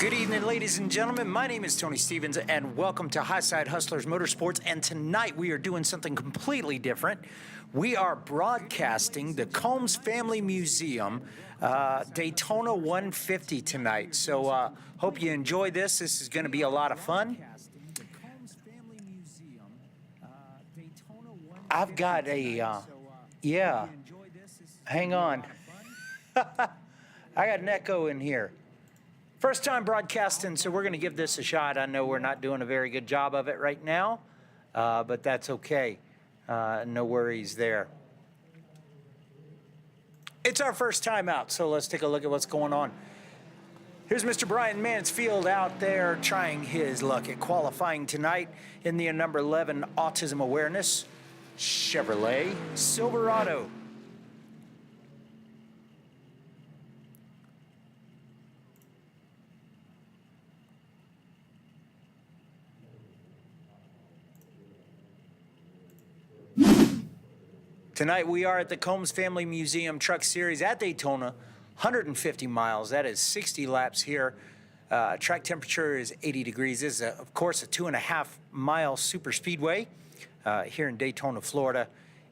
Good evening, ladies and gentlemen. My name is Tony Stevens, and welcome to Highside Hustlers Motorsports. And tonight we are doing something completely different. We are broadcasting the Combs Family Museum Daytona 150 tonight. So hope you enjoy this. This is going to be a lot of fun. I've got a, yeah, hang on. I got an echo in here. First time broadcasting, so we're going to give this a shot. I know we're not doing a very good job of it right now, but that's okay. No worries there. It's our first time out, so let's take a look at what's going on. Here's Mr. Brian Mansfield out there trying his luck at qualifying tonight in the number 11 Autism Awareness Chevrolet Silverado. Tonight we are at the Combs Family Museum Truck Series at Daytona, 150 miles. That is 60 laps here. Track temperature is 80 degrees. This is, of course, a 2.5-mile super speedway here in Daytona, Florida.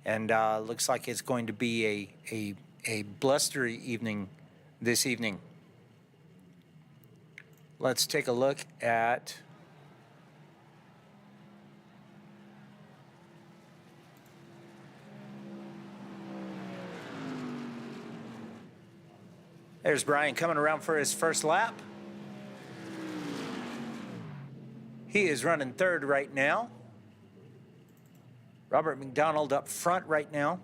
And looks like it's going to be a blustery evening this evening. Let's take a look at there's Brian coming around for his first lap. He is running third right now. Robert McDonald up front right now.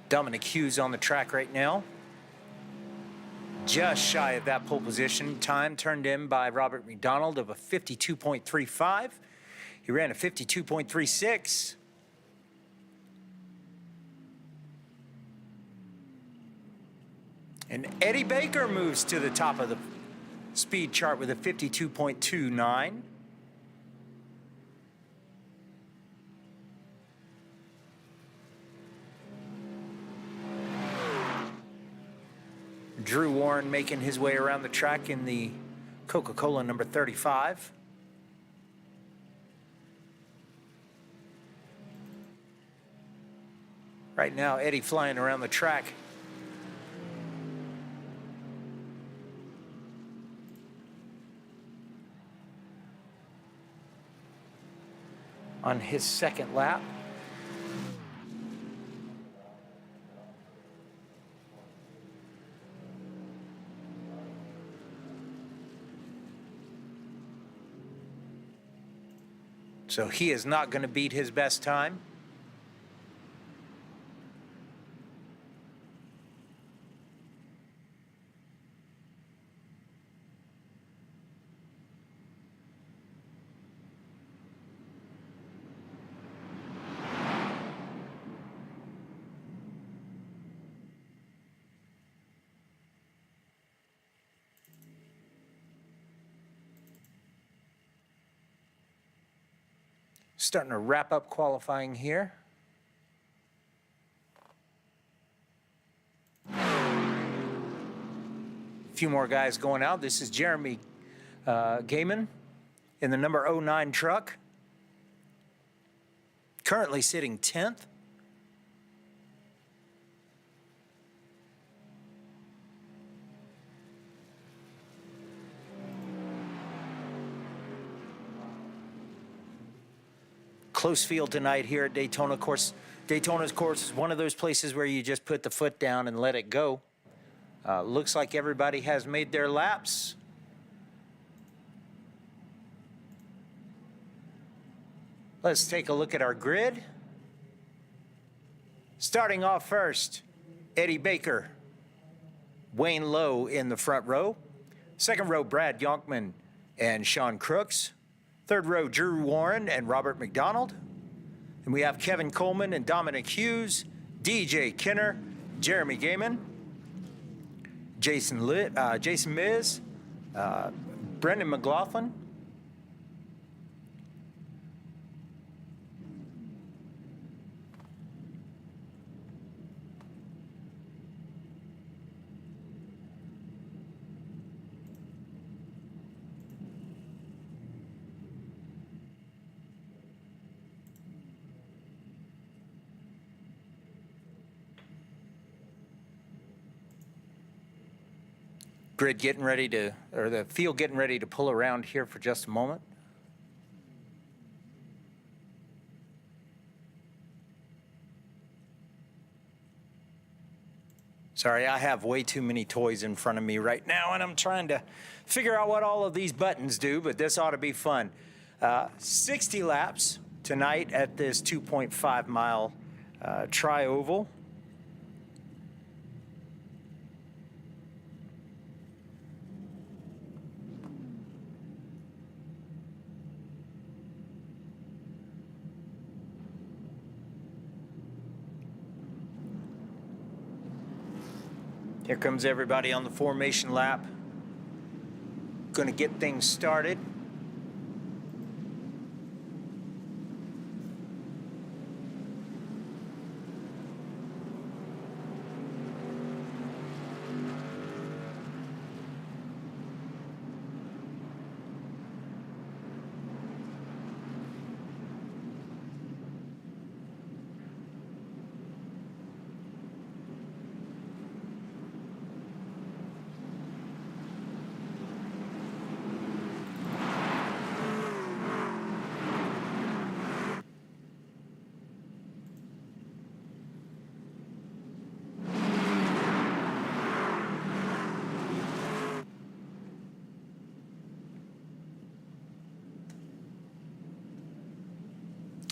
Dominic Hughes on the track right now. Just shy of that pole position. Time turned in by Robert McDonald of a 52.35. He ran a 52.36. And Eddie Baker moves to the top of the speed chart with a 52.29. Drew Warren making his way around the track in the Coca-Cola number 35. Right now, Eddie flying around the track. On his second lap. So he is not going to beat his best time. Starting to wrap up qualifying here. A few more guys going out. This is Jeremy Gaiman in the number 09 truck. Currently sitting 10th. Close field tonight here at Daytona. Of course, Daytona's course is one of those places where you just put the foot down and let it go. Looks like everybody has made their laps. Let's take a look at our grid. Starting off first, Eddie Baker. Wayne Lowe in the front row. Second row, Brad Yonkman and Sean Crooks. Third row, Drew Warren and Robert McDonald. And we have Kevin Coleman and Dominic Hughes, DJ Kinner, Jeremy Gaiman, Jason Miz, Brendan McLaughlin, grid getting ready to, or the field getting ready to pull around here for just a moment. Sorry, I have way too many toys in front of me right now, and I'm trying to figure out what all of these buttons do, but this ought to be fun. 60 laps tonight at this 2.5 mile tri-oval. Here comes everybody on the formation lap. Going to get things started.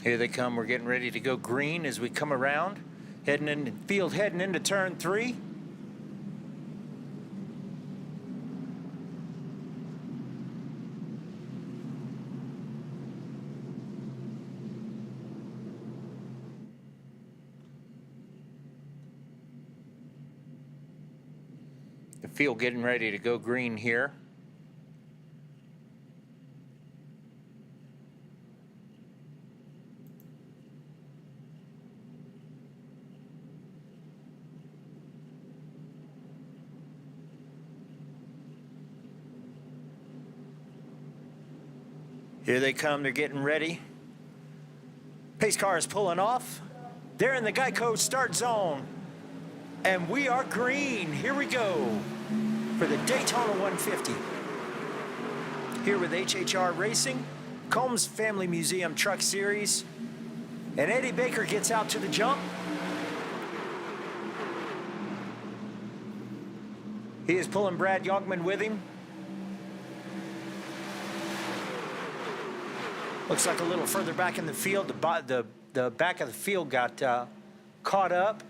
Here they come. We're getting ready to go green as we come around, heading into turn 3. The field getting ready to go green here. Here they come, they're getting ready. Pace car is pulling off. They're in the Geico start zone. And we are green. Here we go for the Daytona 150. Here with HHR Racing, Combs Family Museum Truck Series. And Eddie Baker gets out to the jump. He is pulling Brad Yonkman with him. Looks like a little further back in the field, the back of the field got caught up.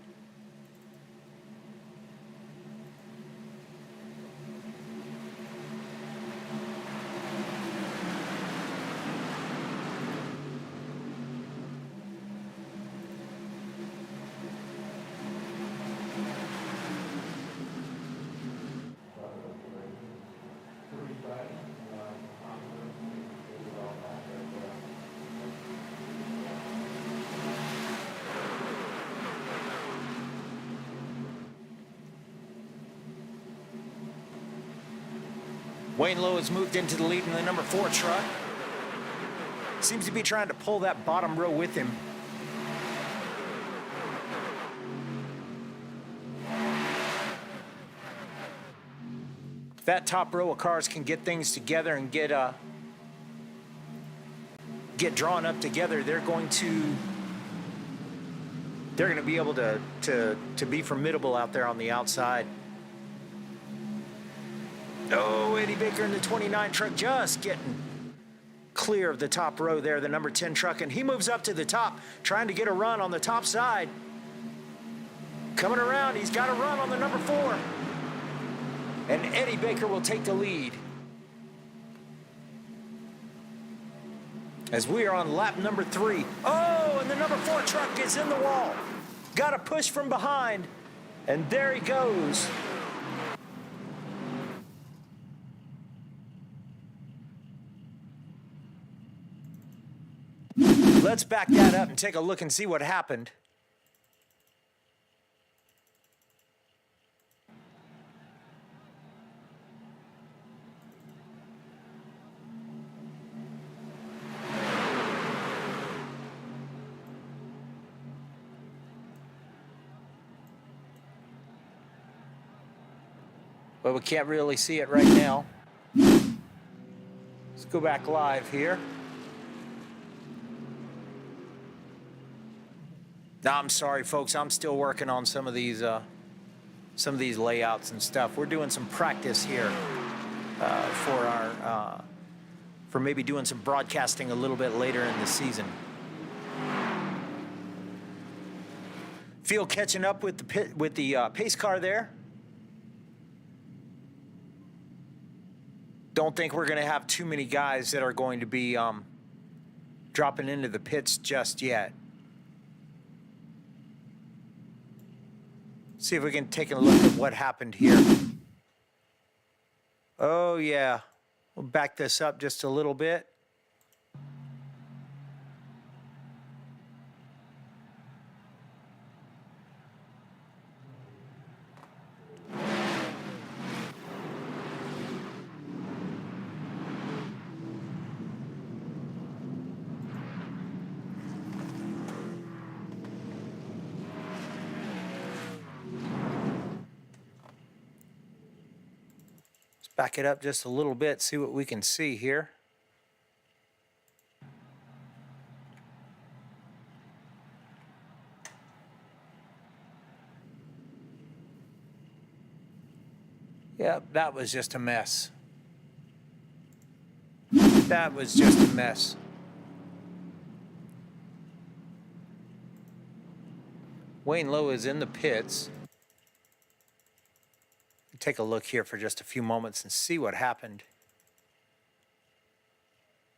Wayne Lowe has moved into the lead in the number 4 truck. Seems to be trying to pull that bottom row with him. If that top row of cars can get things together and get drawn up together, they're going to be able to be formidable out there on the outside. Oh, Eddie Baker in the 29 truck just getting clear of the top row there, the number 10 truck, and he moves up to the top, trying to get a run on the top side. Coming around, he's got a run on the number 4. And Eddie Baker will take the lead. As we are on lap number 3. Oh, and the number 4 truck is in the wall. Got a push from behind. And there he goes. Let's back that up and take a look and see what happened. But we can't really see it right now. Let's go back live here. Now, I'm sorry, folks. I'm still working on some of these layouts and stuff. We're doing some practice here for maybe doing some broadcasting a little bit later in the season. Field catching up with the pace car there. Don't think we're going to have too many guys that are going to be dropping into the pits just yet. See if we can take a look at what happened here. Oh, yeah. We'll back this up just a little bit. Back it up just a little bit, see what we can see here. Yep, that was just a mess. That was just a mess. Wayne Lowe is in the pits. Take a look here for just a few moments and see what happened.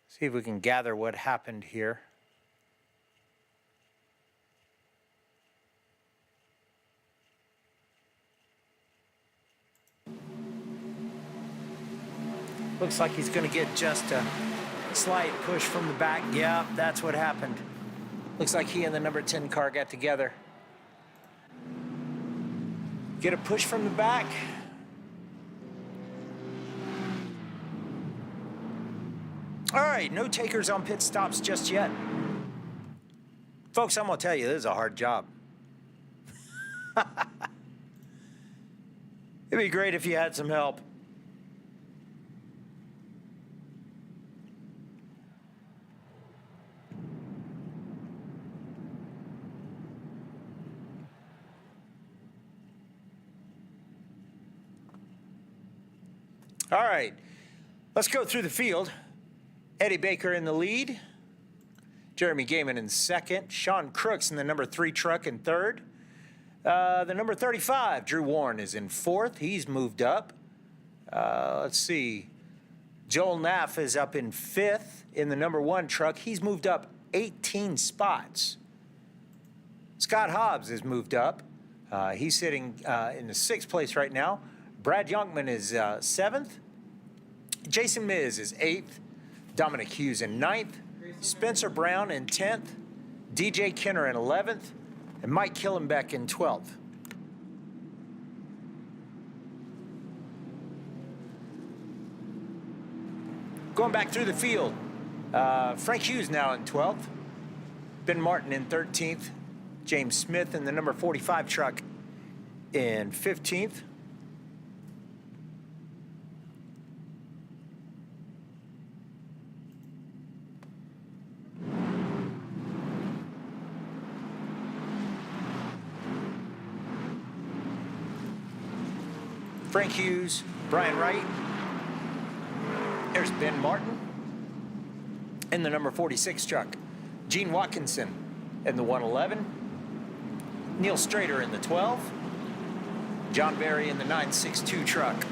See if we can gather what happened here. Looks like he's going to get just a slight push from the back. Yeah, that's what happened. Looks like he and the number 10 car got together. Get a push from the back. All right, no takers on pit stops just yet. Folks, I'm going to tell you, this is a hard job. It'd be great if you had some help. All right, let's go through the field. Eddie Baker in the lead. Jeremy Gaiman in second. Sean Crooks in the number 3 truck in third. The number 35, Drew Warren, is in fourth. He's moved up. Let's see. Joel Naff is up in fifth in the number 1 truck. He's moved up 18 spots. Scott Hobbs has moved up. He's sitting in the 6th place right now. Brad Youngman is 7th. Jason Miz is 8th. Dominic Hughes in 9th. Spencer Brown in 10th. DJ Kenner in 11th. And Mike Killenbeck in 12th. Going back through the field, Frank Hughes now in 12th. Ben Martin in 13th. James Smith in the number 45 truck in 15th. Frank Hughes, Brian Wright. There's Ben Martin in the number 46 truck. Gene Watkinson in the 111. Neil Strader in the 12. John Berry in the 962 truck.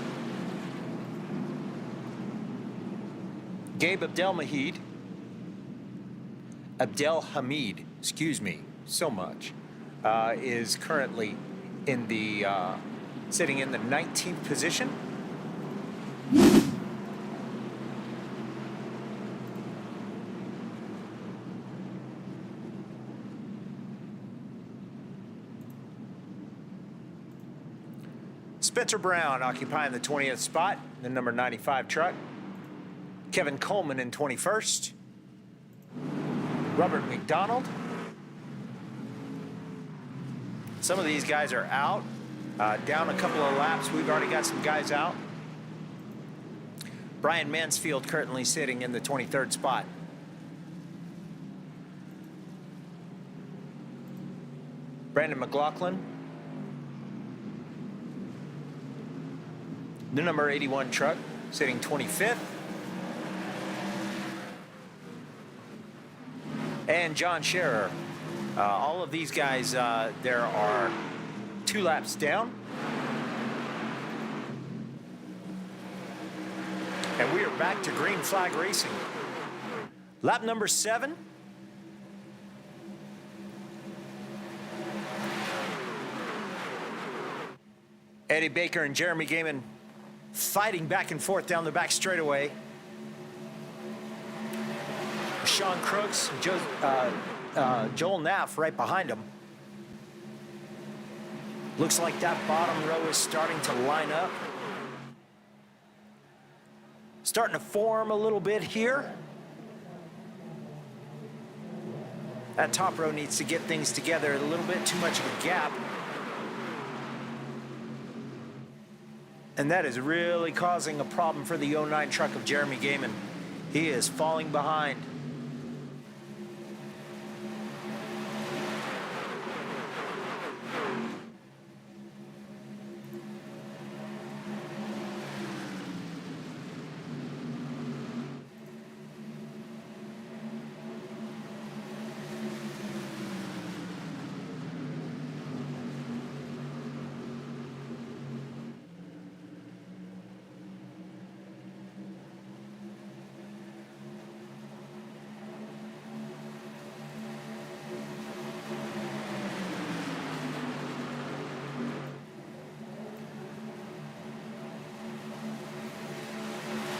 Gabe Abdelhamid, excuse me so much, is currently in the sitting in the 19th position. Spencer Brown occupying the 20th spot, the number 95 truck. Kevin Coleman in 21st. Robert McDonald. Some of these guys are out. Down a couple of laps. We've already got some guys out. Brian Mansfield currently sitting in the 23rd spot. Brandon McLaughlin. The number 81 truck sitting 25th. And John Scherer. All of these guys, there are 2 laps down. And we are back to green flag racing. Lap number 7. Eddie Baker and Jeremy Gaiman fighting back and forth down the back straightaway. Sean Crooks, Joel Naff right behind him. Looks like that bottom row is starting to line up. Starting to form a little bit here. That top row needs to get things together. A little bit too much of a gap. And that is really causing a problem for the 09 truck of Jeremy Gaiman. He is falling behind.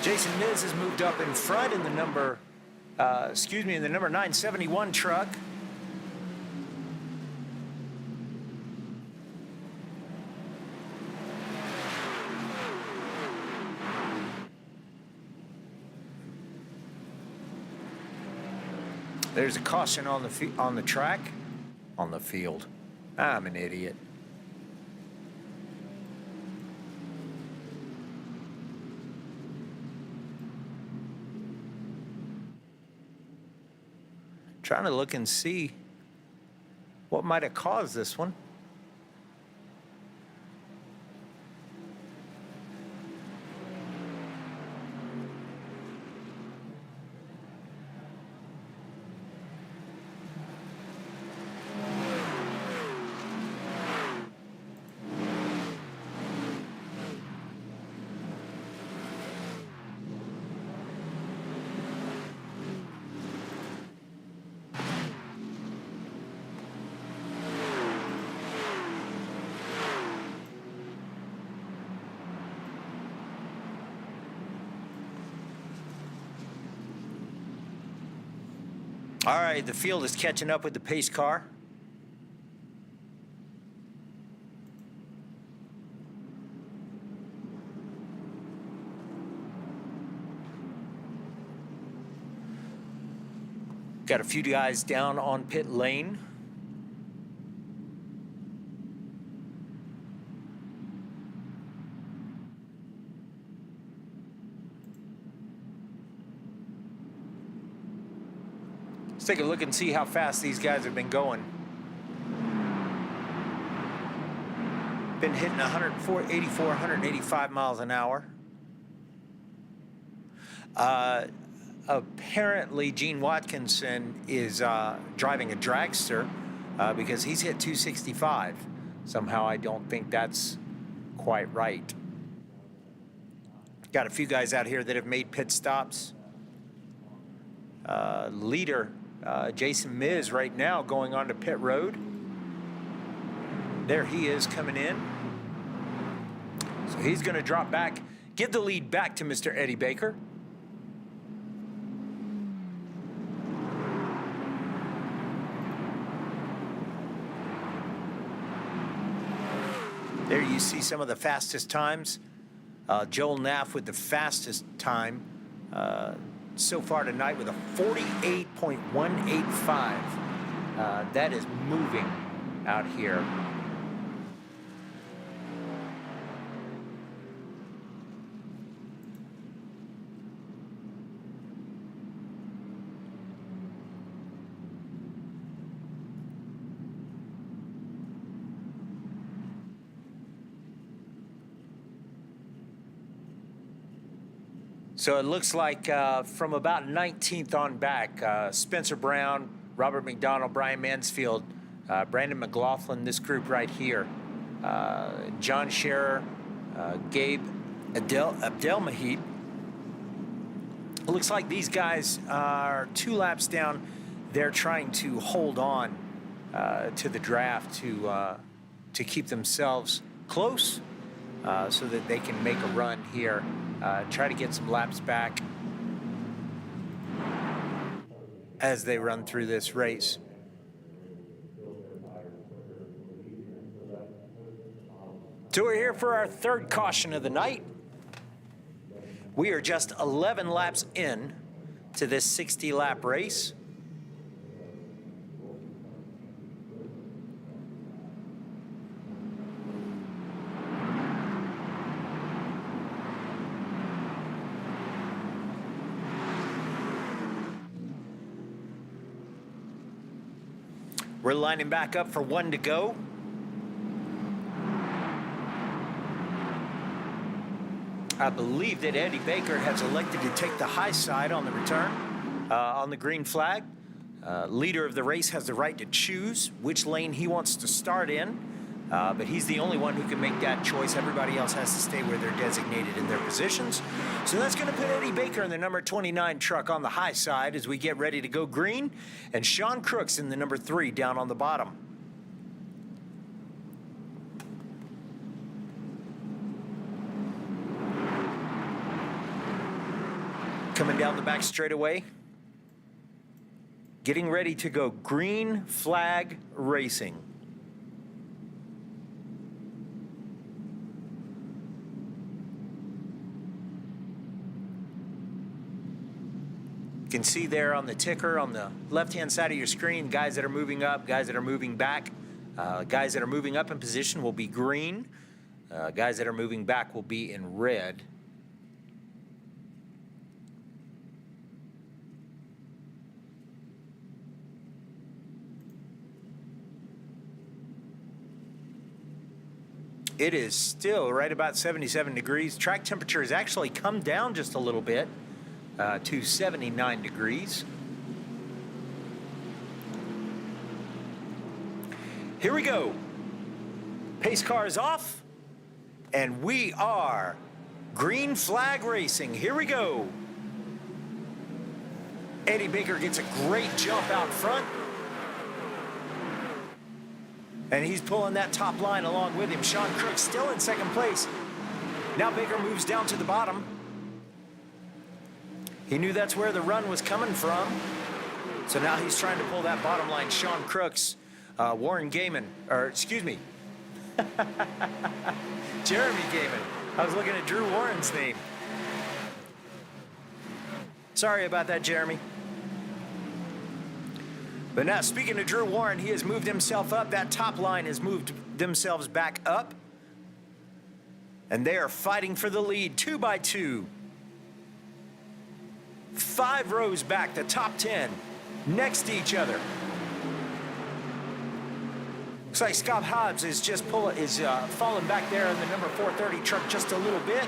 Jason Miz has moved up in front in the number, in the number 971 truck. There's a caution on the field. I'm an idiot. Trying to look and see what might have caused this one. All right, the field is catching up with the pace car. Got a few guys down on pit lane. Let's take a look and see how fast these guys have been going. Been hitting 84, 185 miles an hour. Apparently, Gene Watkinson is driving a dragster because he's hit 265. Somehow, I don't think that's quite right. Got a few guys out here that have made pit stops. leader, Jason Miz, right now going on to pit road. There he is coming in. So he's going to drop back, give the lead back to Mr. Eddie Baker. There you see some of the fastest times. Joel Naff with the fastest time so far tonight with a 48.185. That is moving out here. So it looks like from about 19th on back, Spencer Brown, Robert McDonald, Brian Mansfield, Brandon McLaughlin, this group right here, John Scherer, Gabe Abdelmahid. It looks like these guys are 2 laps down. They're trying to hold on to the draft to keep themselves close so that they can make a run here. Try to get some laps back as they run through this race. So we're here for our 3rd caution of the night. We are just 11 laps in to this 60-lap race. We're lining back up for 1 to go. I believe that Eddie Baker has elected to take the high side on the return, on the green flag. Leader of the race has the right to choose which lane he wants to start in, but he's the only one who can make that choice. Everybody else has to stay where they're designated in their positions. So that's going to put Eddie Baker in the number 29 truck on the high side as we get ready to go green, and Sean Crooks in the number 3 down on the bottom. Coming down the back straightaway, getting ready to go green flag racing. You can see there on the ticker on the left-hand side of your screen, guys that are moving up, guys that are moving back. Guys that are moving up in position will be green. Guys that are moving back will be in red. It is still right about 77 degrees. Track temperature has actually come down just a little bit to 79 degrees. Here we go. Pace car is off, and we are green flag racing. Here we go. Eddie Baker gets a great jump out front. And he's pulling that top line along with him. Sean Crooks still in 2nd place. Now Baker moves down to the bottom. He knew that's where the run was coming from. So now he's trying to pull that bottom line. Sean Crooks, Warren Gaiman, or excuse me, Jeremy Gaiman. I was looking at Drew Warren's name. Sorry about that, Jeremy. But now, speaking of Drew Warren, he has moved himself up. That top line has moved themselves back up. And they are fighting for the lead, 2 by 2. 5 rows back, the top 10, next to each other. Looks like Scott Hobbs is just falling back there in the number 430 truck just a little bit.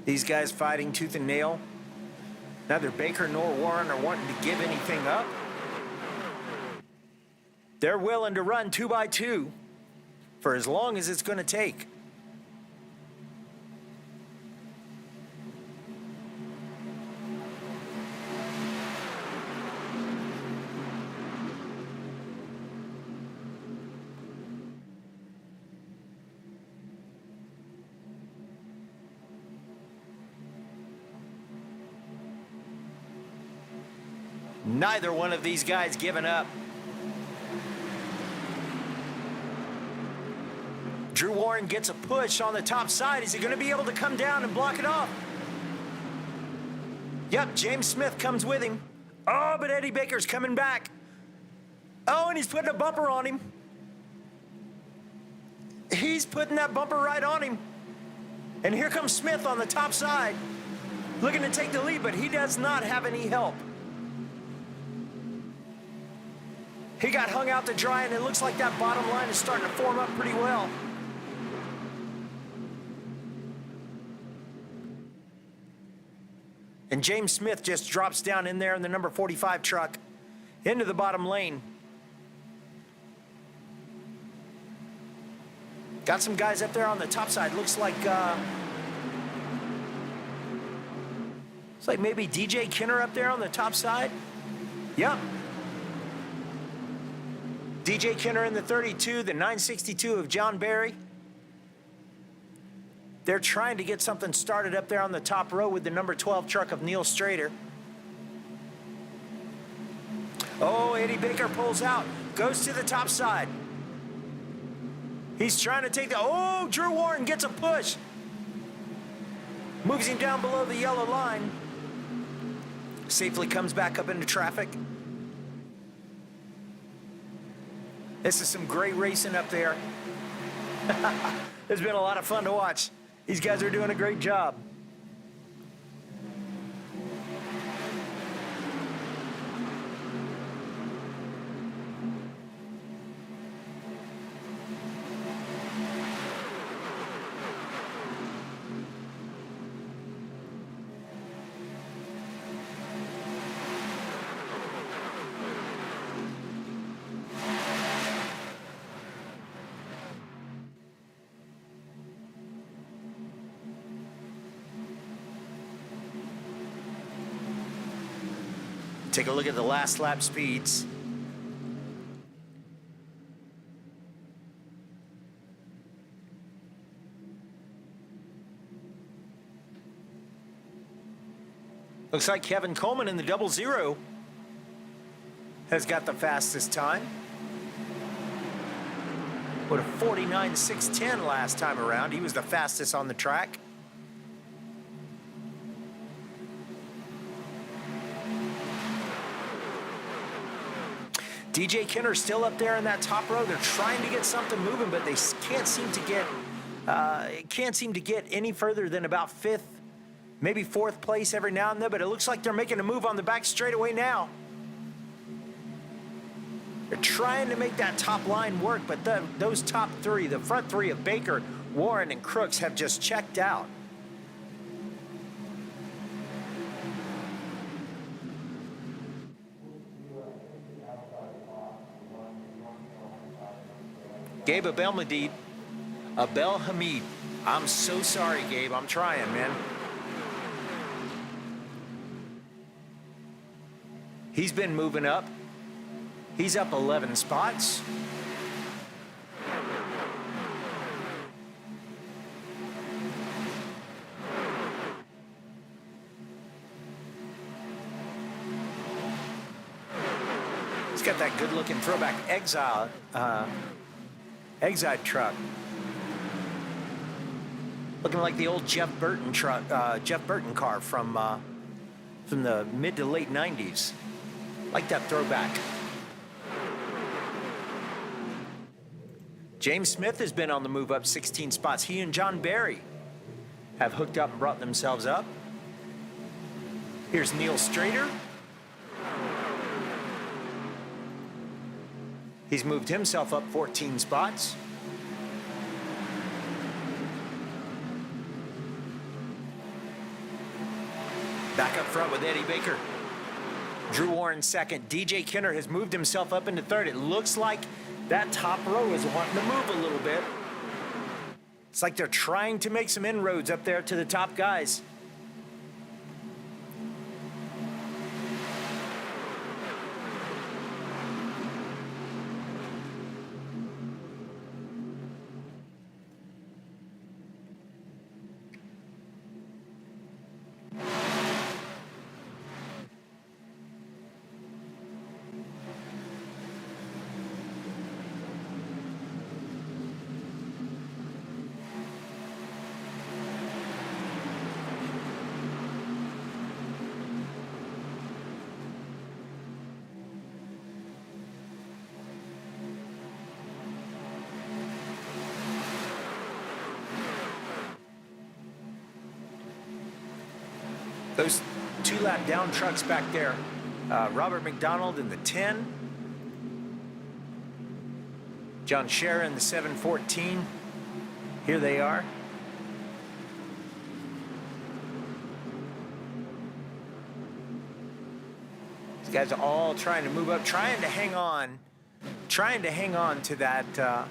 These guys fighting tooth and nail. Neither Baker nor Warren are wanting to give anything up. They're willing to run 2 by 2 for as long as it's going to take. Neither one of these guys giving up. Drew Warren gets a push on the top side. Is he going to be able to come down and block it off? Yep, James Smith comes with him. Oh, but Eddie Baker's coming back. Oh, and he's putting a bumper on him. He's putting that bumper right on him. And here comes Smith on the top side, looking to take the lead, but he does not have any help. He got hung out to dry, and it looks like that bottom line is starting to form up pretty well. And James Smith just drops down in there in the number 45 truck into the bottom lane. Got some guys up there on the top side. Looks like maybe DJ Kinner up there on the top side. Yep. DJ Kinner in the 32, the 962 of John Barry. They're trying to get something started up there on the top row with the number 12 truck of Neil Strader. Oh, Eddie Baker pulls out, goes to the top side. He's trying to take the, oh, Drew Warren gets a push. Moves him down below the yellow line. Safely comes back up into traffic. This is some great racing up there. It's been a lot of fun to watch. These guys are doing a great job. Take a look at the last lap speeds. Looks like Kevin Coleman in the 00 has got the fastest time. With a 49.610 last time around. He was the fastest on the track. DJ Kinner still up there in that top row. They're trying to get something moving, but they can't seem to get any further than about 5th, maybe 4th place every now and then. But it looks like they're making a move on the back straightaway now. They're trying to make that top line work, but those top three, the front three of Baker, Warren, and Crooks have just checked out. Gabe Abdelhamid. I'm so sorry, Gabe. I'm trying, man. He's been moving up. He's up 11 spots. He's got that good-looking throwback Exide truck. Looking like the old Jeff Burton truck, Jeff Burton car from the mid to late 90s. Like that throwback. James Smith has been on the move up 16 spots. He and John Barry have hooked up and brought themselves up. Here's Neil Strader. He's moved himself up 14 spots. Back up front with Eddie Baker. Drew Warren second. DJ Kinner has moved himself up into third. It looks like that top row is wanting to move a little bit. It's like they're trying to make some inroads up there to the top guys. Those two-lap down trucks back there, Robert McDonald in the 10, John Scherer in the 714. Here they are. These guys are all trying to move up, trying to hang on to that,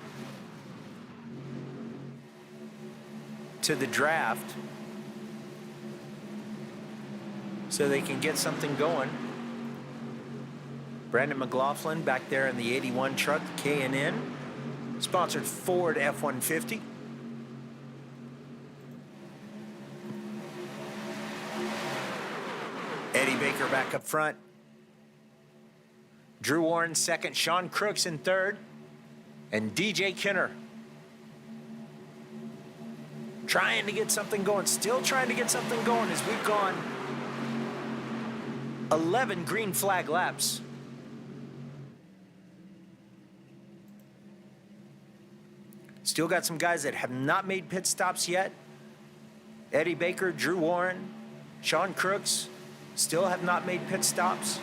to the draft, so they can get something going. Brandon McLaughlin back there in the 81 truck, K&N, sponsored Ford F-150. Eddie Baker back up front. Drew Warren second, Sean Crooks in third, and DJ Kinner trying to get something going, still trying to get something going as we've gone 11 green flag laps. Still got some guys that have not made pit stops yet. Eddie Baker, Drew Warren, Sean Crooks still have not made pit stops.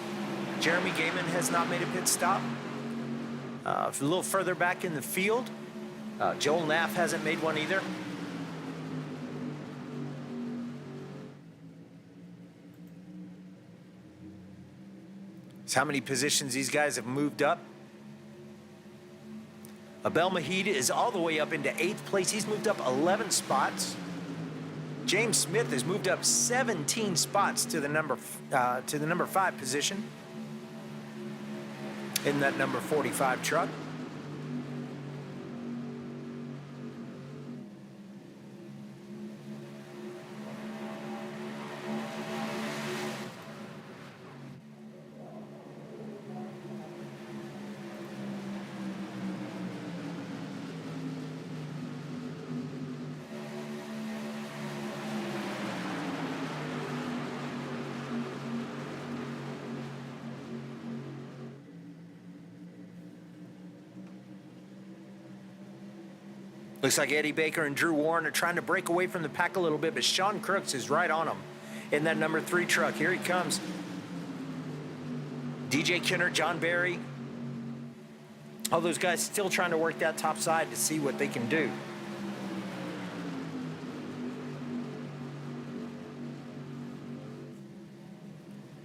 Jeremy Gaiman has not made a pit stop. A little further back in the field, Joel Naff hasn't made one either. That's how many positions these guys have moved up. Abel Mahid is all the way up into 8th place. He's moved up 11 spots. James Smith has moved up 17 spots to the number 5 position in that number 45 truck. Looks like Eddie Baker and Drew Warren are trying to break away from the pack a little bit, but Sean Crooks is right on them in that number 3 truck. Here he comes. DJ Kinner, John Barry. All those guys still trying to work that top side to see what they can do.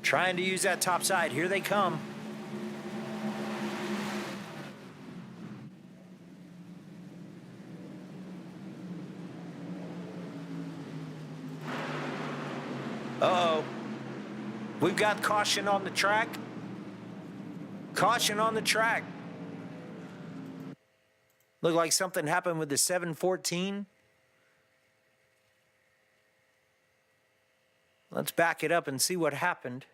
Trying to use that top side. Here they come. Uh-oh. We've got caution on the track. Caution on the track. Looked like something happened with the 714. Let's back it up and see what happened.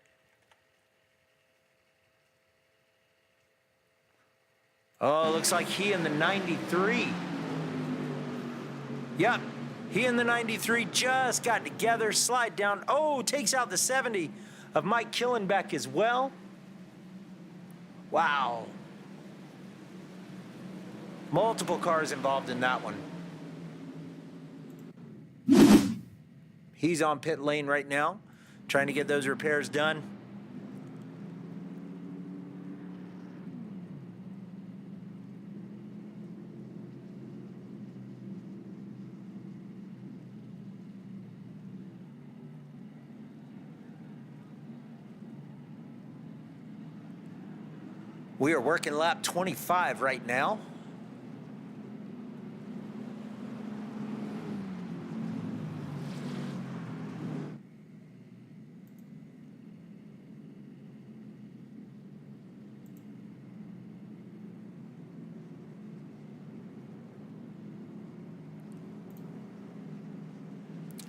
Oh, looks like he and the 93. Yep. He and the 93 just got together, slide down. Oh, takes out the 70 of Mike Killenbeck as well. Wow. Multiple cars involved in that one. He's on pit lane right now, trying to get those repairs done. We are working lap 25 right now.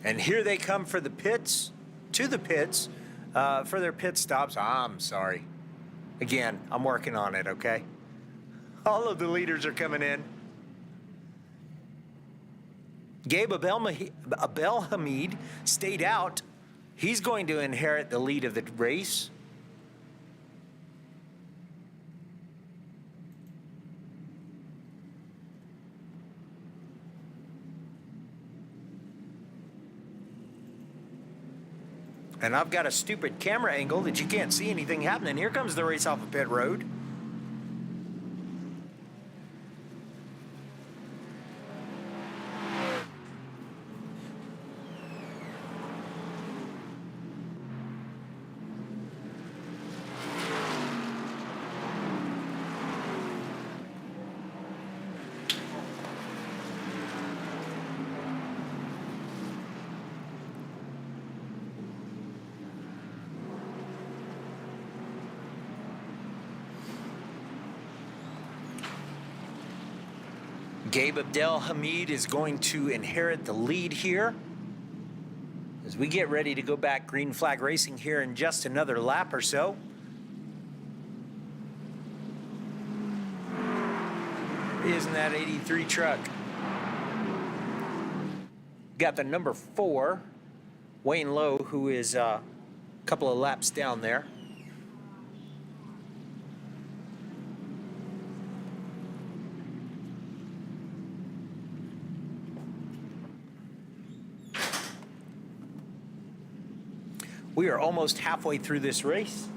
And here they come for the pits, to the pits, for their pit stops. I'm sorry. Again, I'm working on it, okay? All of the leaders are coming in. Gabe Abdelhamid stayed out. He's going to inherit the lead of the race. And I've got a stupid camera angle that you can't see anything happening. Here comes the race off of pit road. Gabe Abdelhamid is going to inherit the lead here as we get ready to go back green flag racing here in just another lap or so. Isn't that 83 truck? Got the number 4, Wayne Lowe, who is a couple of laps down there. We are almost halfway through this race.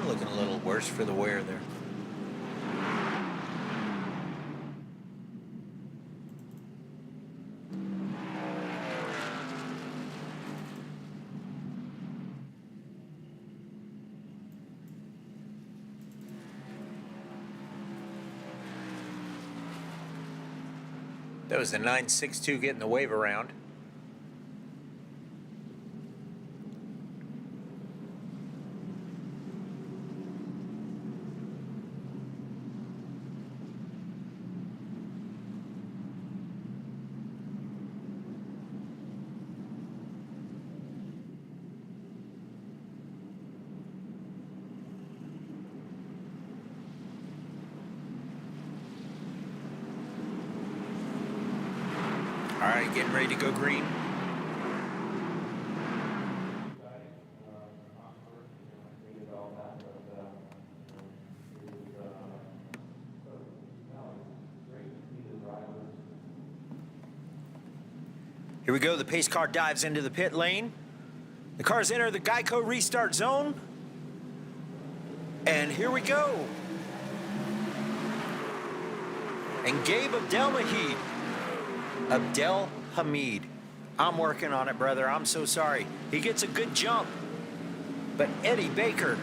Looking a little worse for the wear there. That was the 962 getting the wave around. All right, getting ready to go green. Here we go, the pace car dives into the pit lane. The cars enter the Geico Restart zone. And here we go. And Gabe Abdelhamid. I'm working on it, brother. I'm so sorry. He gets a good jump. But Eddie Baker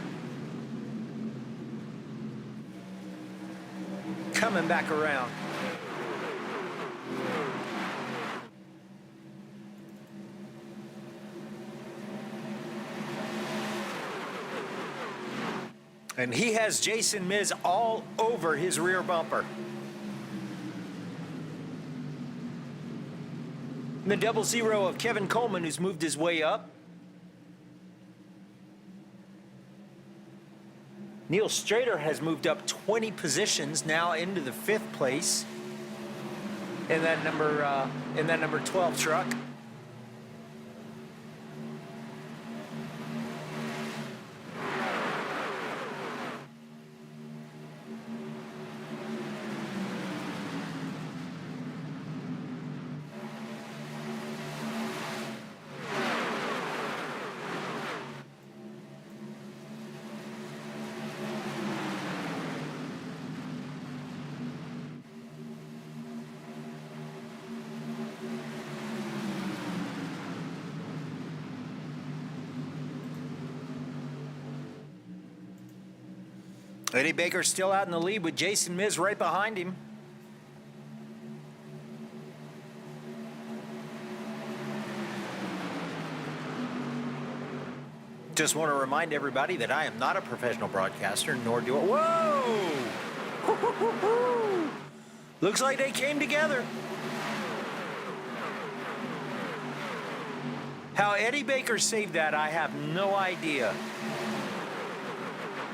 coming back around. And he has Jason Miz all over his rear bumper. And the 00 of Kevin Coleman, who's moved his way up. Neil Strader has moved up 20 positions now into the 5th place in that number 12 truck. Eddie Baker's still out in the lead with Jason Miz right behind him. Just want to remind everybody that I am not a professional broadcaster, nor do I. Whoa! Looks like they came together. How Eddie Baker saved that, I have no idea.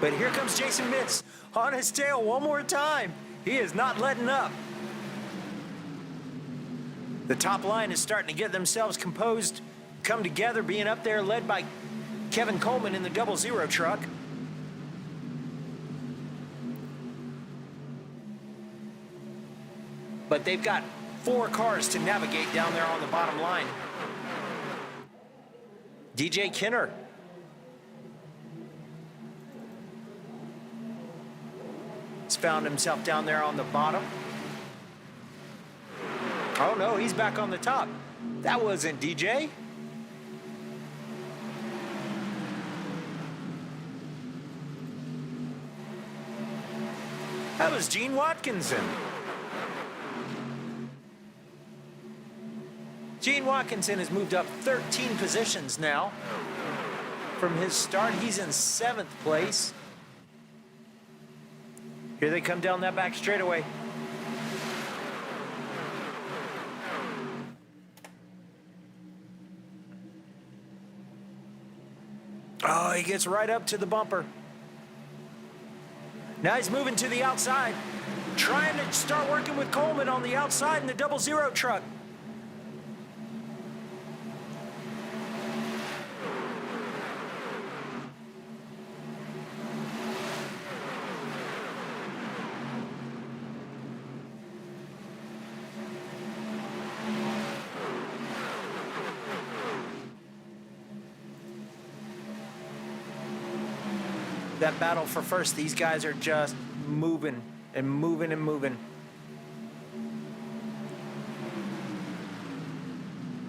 But here comes Jason Mitz on his tail one more time. He is not letting up. The top line is starting to get themselves composed, come together, being up there, led by Kevin Coleman in the 00 truck. But they've got 4 cars to navigate down there on the bottom line. DJ Kinner. He's found himself down there on the bottom. Oh no, he's back on the top. That wasn't DJ. That was Gene Watkinson. Gene Watkinson has moved up 13 positions now. From his start, he's in 7th place. Here they come down that back straightaway. Oh, he gets right up to the bumper. Now he's moving to the outside, trying to start working with Coleman on the outside in the 00 truck. That battle for first, these guys are just moving and moving and moving.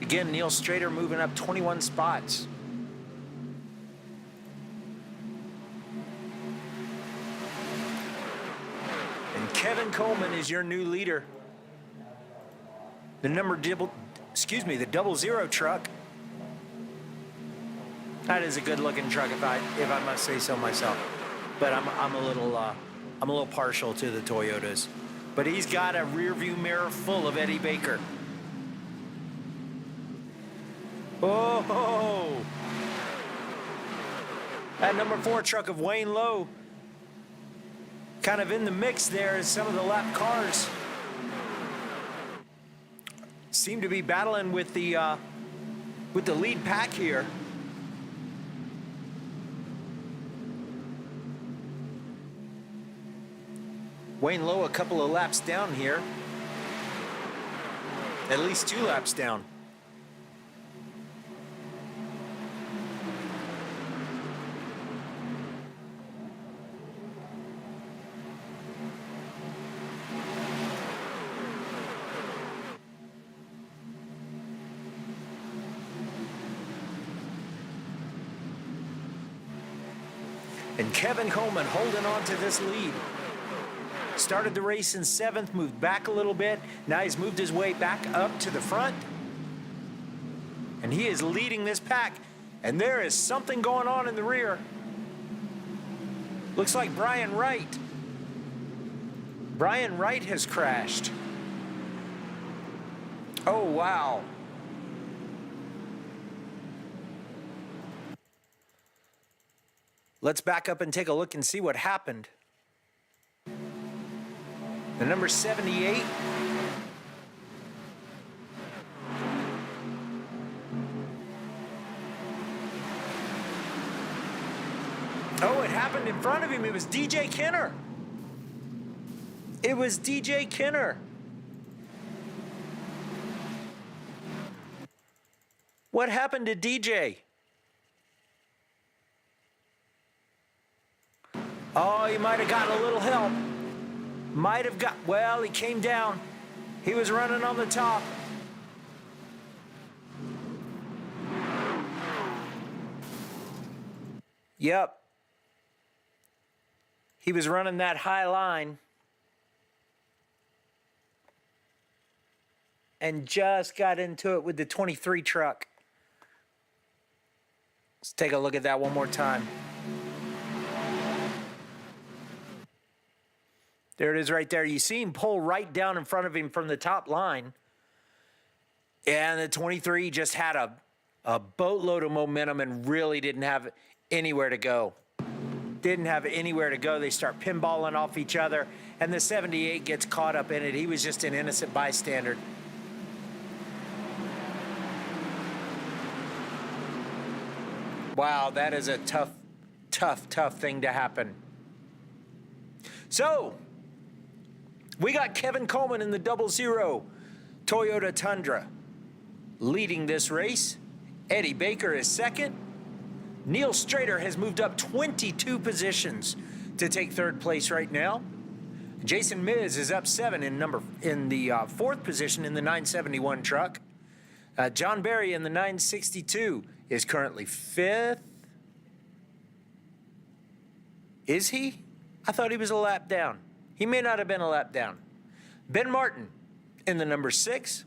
Again, Neil Strader moving up 21 spots. And Kevin Coleman is your new leader. The the 00 truck. That is a good-looking truck, if I must say so myself. But I'm a little partial to the Toyotas. But he's got a rear-view mirror full of Eddie Baker. Oh! That number 4 truck of Wayne Lowe, kind of in the mix there as some of the lap cars seem to be battling with the lead pack here. Wayne Lowe a couple of laps down here. At least 2 laps down. And Kevin Coleman holding on to this lead. Started the race in 7th, moved back a little bit. Now he's moved his way back up to the front. And he is leading this pack. And there is something going on in the rear. Looks like Brian Wright. Brian Wright has crashed. Oh, wow. Let's back up and take a look and see what happened. The number 78. Oh, it happened in front of him. It was DJ Kinner. It was DJ Kinner. What happened to DJ? Oh, he might have gotten a little help. Might have got, well, he came down. He was running on the top. Yep. He was running that high line and just got into it with the 23 truck. Let's take a look at that one more time. There it is right there. You see him pull right down in front of him from the top line. And the 23 just had a boatload of momentum and really didn't have anywhere to go. Didn't have anywhere to go. They start pinballing off each other, and the 78 gets caught up in it. He was just an innocent bystander. Wow, that is a tough thing to happen. So, we got Kevin Coleman in the 00 Toyota Tundra leading this race. Eddie Baker is second. Neil Strader has moved up 22 positions to take third place right now. Jason Miz is up 7 in the fourth position in the 971 truck. John Berry in the 962 is currently fifth. Is he? I thought he was a lap down. He may not have been a lap down. Ben Martin in the number 6.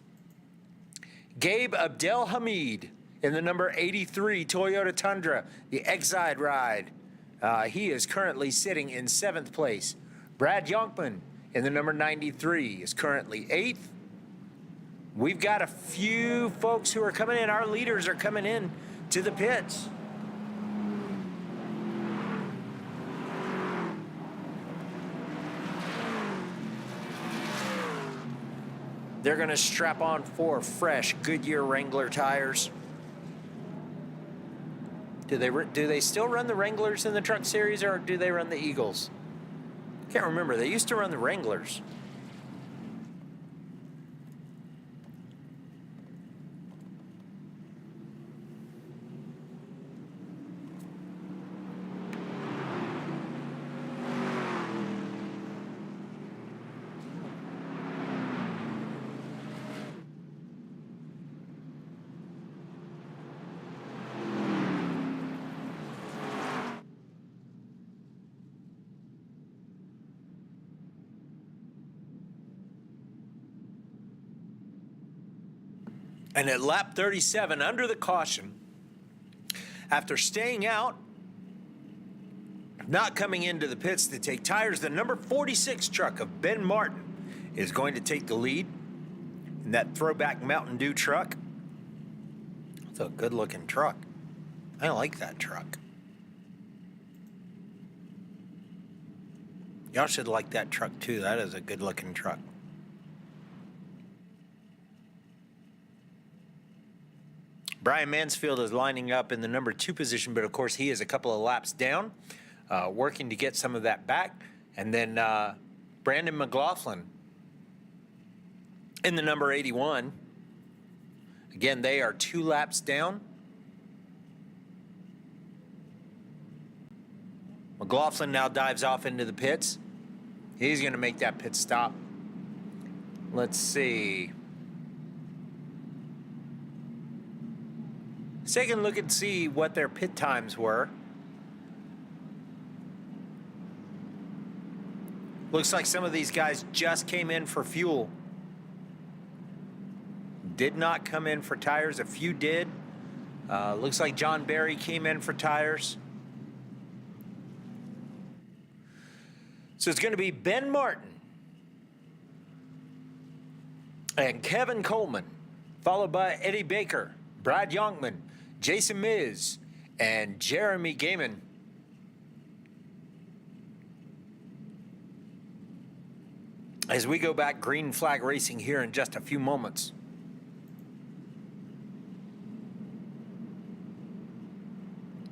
Gabe Abdelhamid in the number 83 Toyota Tundra, the Exide ride. He is currently sitting in 7th place. Brad Yonkman in the number 93 is currently 8th. We've got a few folks who are coming in. Our leaders are coming in to the pits. They're going to strap on 4 fresh Goodyear Wrangler tires. Do they still run the Wranglers in the Truck Series, or do they run the Eagles? Can't remember. They used to run the Wranglers. And at lap 37, under the caution, after staying out, not coming into the pits to take tires, the number 46 truck of Ben Martin is going to take the lead in that throwback Mountain Dew truck. It's a good-looking truck. I like that truck. Y'all should like that truck, too. That is a good-looking truck. Brian Mansfield is lining up in the number 2 position, but of course he is a couple of laps down, working to get some of that back. And then Brandon McLaughlin in the number 81. Again, they are 2 laps down. McLaughlin now dives off into the pits. He's going to make that pit stop. Let's see. Let's take a look and see what their pit times were. Looks like some of these guys just came in for fuel. Did not come in for tires. A few did. Looks like John Berry came in for tires. So it's going to be Ben Martin and Kevin Coleman, followed by Eddie Baker, Brad Yonkman, Jason Miz, and Jeremy Gaiman. As we go back green flag racing here in just a few moments.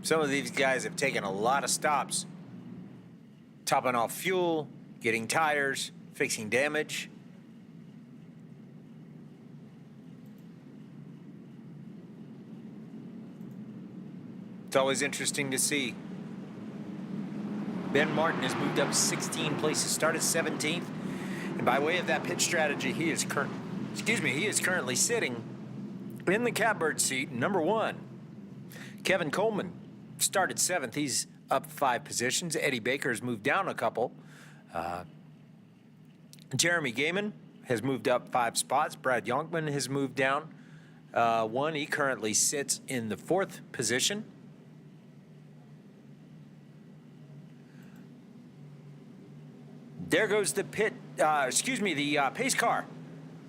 Some of these guys have taken a lot of stops, topping off fuel, getting tires, fixing damage. It's always interesting to see. Ben Martin has moved up 16 places, started 17th, and by way of that pit strategy, he is currently sitting in the catbird seat, number 1. Kevin Coleman started 7th. He's up 5 positions. Eddie Baker has moved down a couple. Jeremy Gaiman has moved up 5 spots. Brad Youngman has moved down 1. He currently sits in the 4th position. There goes the pace car.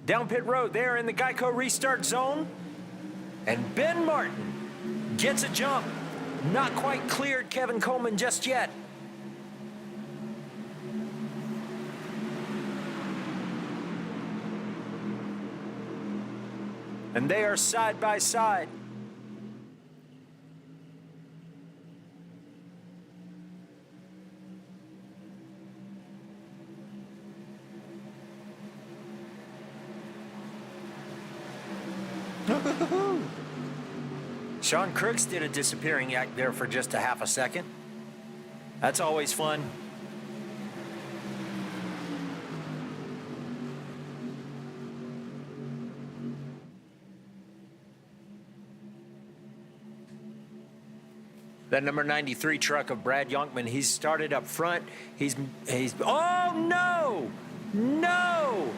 Down pit road there in the Geico Restart zone. And Ben Martin gets a jump. Not quite cleared Kevin Coleman just yet. And they are side by side. Sean Crooks did a disappearing act there for just a half a second. That's always fun. That number 93 truck of Brad Youngman, he's started up front. Oh no! No!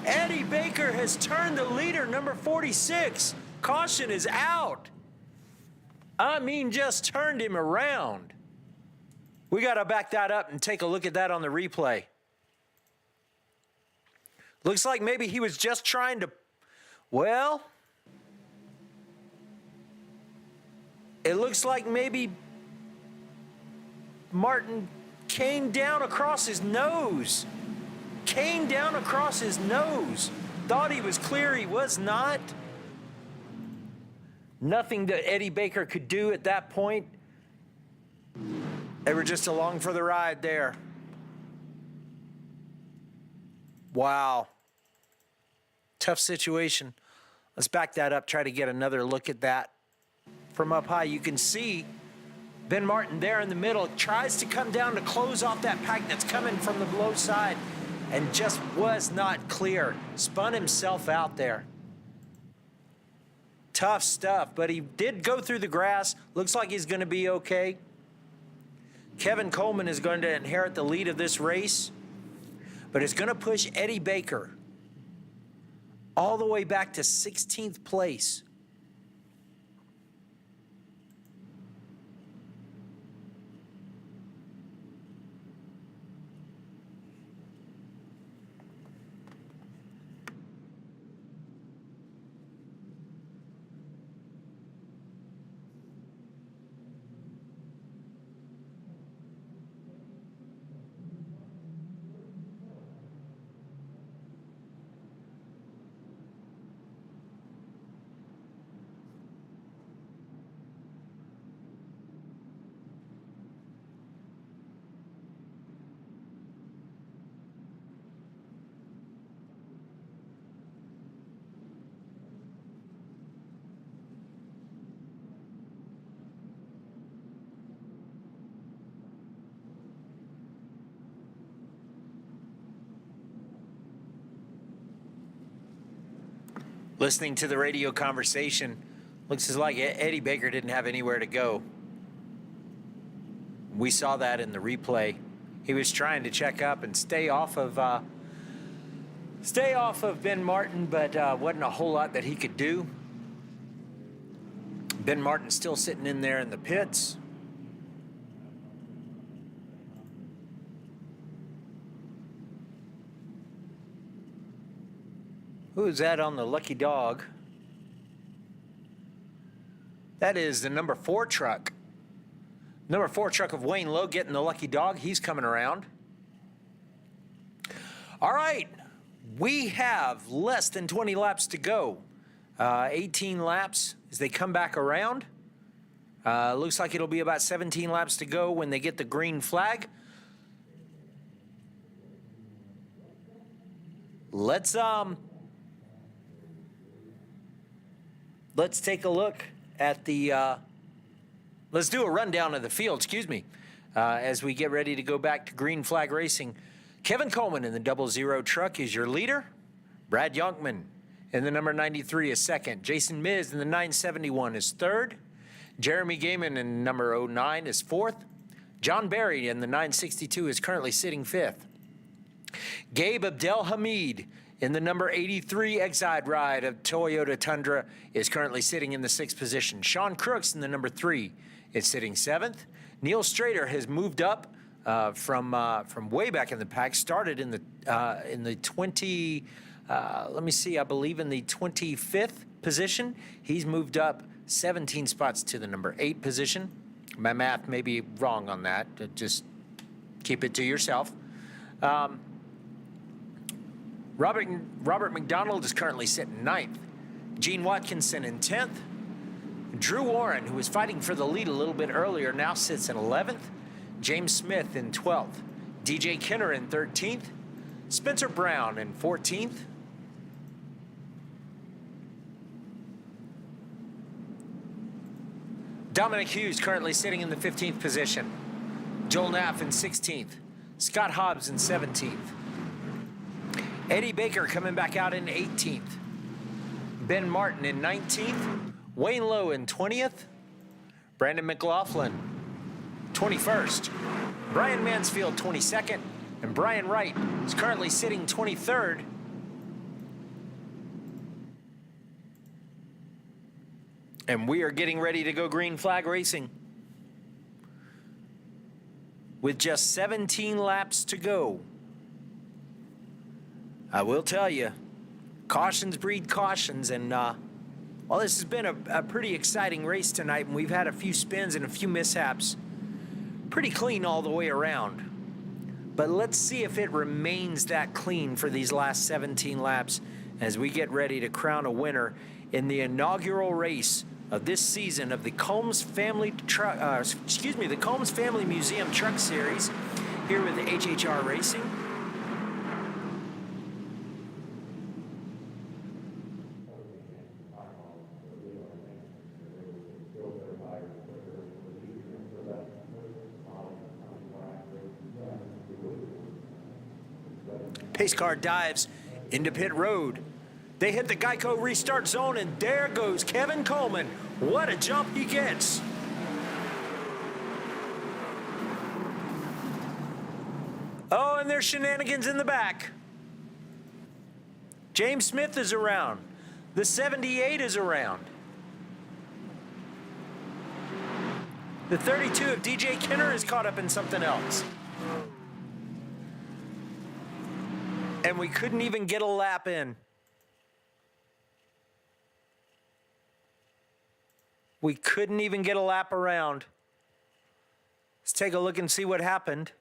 Eddie Baker has turned the leader, number 46. Caution is out. I mean, just turned him around. We got to back that up and take a look at that on the replay. Looks like maybe he was just trying to, well, it looks like maybe Martin came down across his nose. Came down across his nose. Thought he was clear, he was not. Nothing that Eddie Baker could do at that point. They were just along for the ride there. Wow. Tough situation. Let's back that up, try to get another look at that from up high. You can see Ben Martin there in the middle, tries to come down to close off that pack that's coming from the low side and just was not clear. Spun himself out there. Tough stuff, but he did go through the grass. Looks like he's going to be okay. Kevin Coleman is going to inherit the lead of this race, but it's going to push Eddie Baker all the way back to 16th place. Listening to the radio conversation, looks as like Eddie Baker didn't have anywhere to go. We saw that in the replay. He was trying to check up and stay off of Ben Martin, but wasn't a whole lot that he could do. Ben Martin still sitting in there in the pits. Who's that on the lucky dog? That is the number 4 truck. Number 4 truck of Wayne Lowe getting the lucky dog. He's coming around. All right. We have less than 20 laps to go. 18 laps as they come back around. Looks like it'll be about 17 laps to go when they get the green flag. Let's take a look at the, let's do a rundown of the field, as we get ready to go back to green flag racing. Kevin Coleman in the 00 truck is your leader. Brad Youngman in the number 93 is second. Jason Miz in the 971 is third. Jeremy Gaiman in number 09 is fourth. John Barry in the 962 is currently sitting 5th. Gabe Abdelhamid in the number 83 Exide ride of Toyota Tundra is currently sitting in the 6th position. Sean Crooks in the number 3 is sitting 7th. Neil Strader has moved up from way back in the pack. Started in the 20. Let me see. I believe in the 25th position. He's moved up 17 spots to the number 8 position. My math may be wrong on that. Just keep it to yourself. Robert McDonald is currently sitting 9th. Gene Watkinson in 10th. Drew Warren, who was fighting for the lead a little bit earlier, now sits in 11th. James Smith in 12th. DJ Kenner in 13th. Spencer Brown in 14th. Dominic Hughes currently sitting in the 15th position. Joel Naff in 16th. Scott Hobbs in 17th. Eddie Baker coming back out in 18th. Ben Martin in 19th. Wayne Lowe in 20th. Brandon McLaughlin, 21st. Brian Mansfield, 22nd. And Brian Wright is currently sitting 23rd. And we are getting ready to go green flag racing. With just 17 laps to go. I will tell you, cautions breed cautions, and well, this has been a pretty exciting race tonight, and we've had a few spins and a few mishaps. Pretty clean all the way around. But let's see if it remains that clean for these last 17 laps as we get ready to crown a winner in the inaugural race of this season of the Combs Family the Combs Family Museum Truck Series here with the HHR Racing. Pace car dives into pit road. They hit the Geico Restart zone, and there goes Kevin Coleman. What a jump he gets. Oh, and there's shenanigans in the back. James Smith is around. The 78 is around. The 32 of DJ Kenner is caught up in something else. And we couldn't even get a lap in. We couldn't even get a lap around. Let's take a look and see what happened.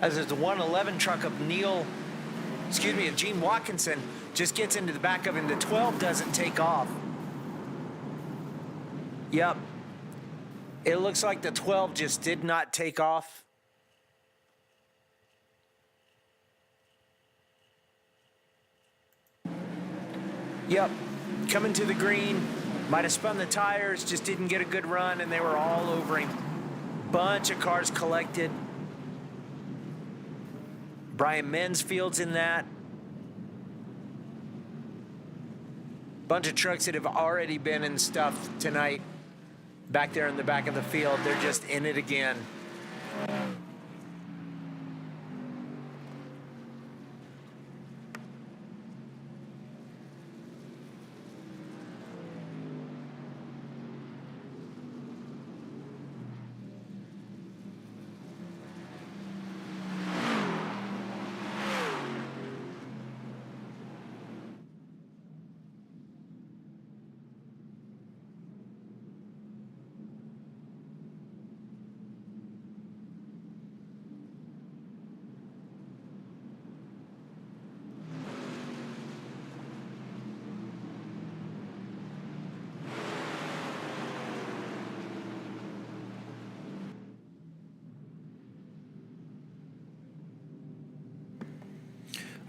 As it's the 111 truck of Gene Watkinson just gets into the back of him. The 12 doesn't take off. Yep. It looks like the 12 just did not take off. Yep, coming to the green, might have spun the tires, just didn't get a good run, and they were all over him. Bunch of cars collected. Brian Mansfield's in that. Bunch of trucks that have already been in stuff tonight. Back there in the back of the field, they're just in it again.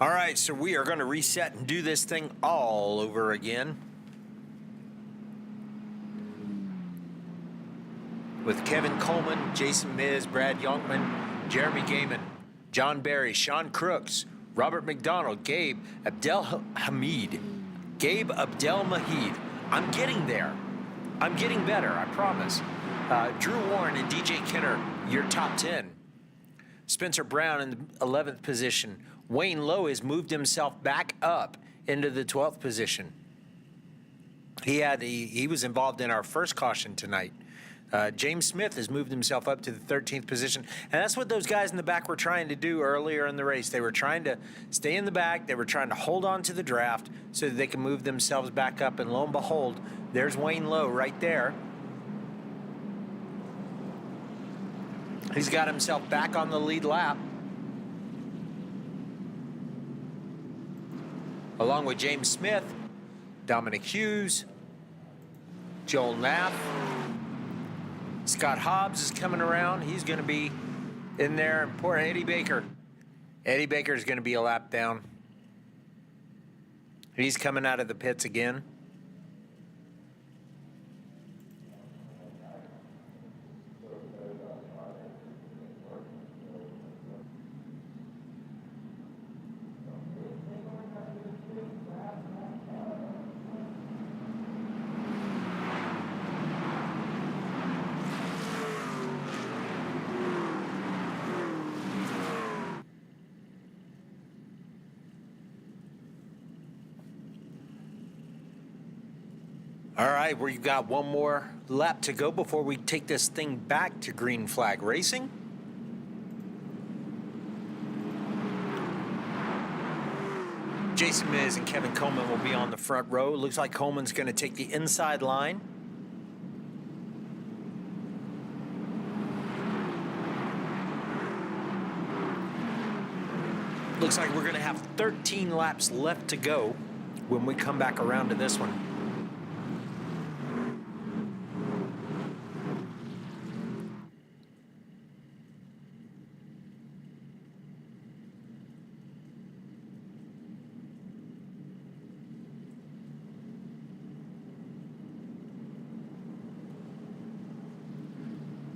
All right, so we are going to reset and do this thing all over again. With Kevin Coleman, Jason Miz, Brad Youngman, Jeremy Gaiman, John Barry, Sean Crooks, Robert McDonald, Gabe Abdelhamid, I'm getting there. I'm getting better, I promise. Drew Warren and DJ Kenner, your top 10. Spencer Brown in the 11th position. Wayne Lowe has moved himself back up into the 12th position. He was involved in our first caution tonight. James Smith has moved himself up to the 13th position. And that's what those guys in the back were trying to do earlier in the race. They were trying to stay in the back. They were trying to hold on to the draft so that they can move themselves back up. And lo and behold, there's Wayne Lowe right there. He's got himself back on the lead lap. Along with James Smith, Dominic Hughes, Joel Knapp. Scott Hobbs is coming around. He's going to be in there. And poor Eddie Baker. Eddie Baker is going to be a lap down. He's coming out of the pits again. All right, we've got one more lap to go before we take this thing back to Green Flag Racing. Jason Miz and Kevin Coleman will be on the front row. Looks like Coleman's going to take the inside line. Looks like we're going to have 13 laps left to go when we come back around to this one.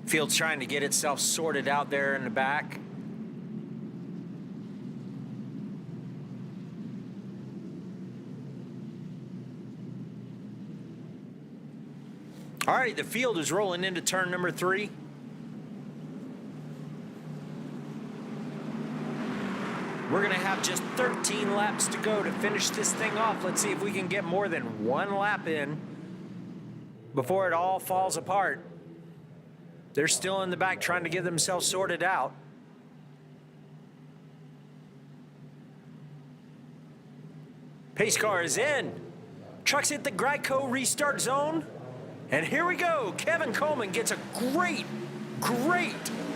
Field's trying to get itself sorted out there in the back. All right, the field is rolling into turn number 3. We're going to have just 13 laps to go to finish this thing off. Let's see if we can get more than one lap in before it all falls apart. They're still in the back trying to get themselves sorted out. Pace car is in. Trucks hit the Geico Restart zone. And here we go. Kevin Coleman gets a great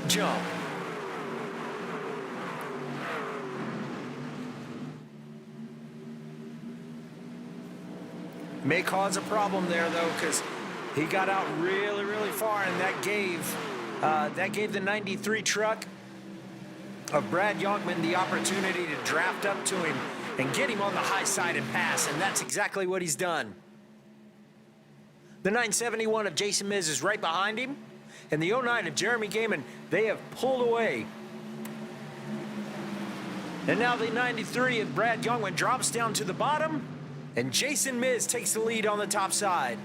jump. May cause a problem there, though, because he got out really, really far, and that gave the 93 truck of Brad Youngman the opportunity to draft up to him and get him on the high side and pass, and that's exactly what he's done. The 971 of Jason Miz is right behind him, and the 09 of Jeremy Gaiman, they have pulled away. And now the 93 of Brad Youngman drops down to the bottom, and Jason Miz takes the lead on the top side.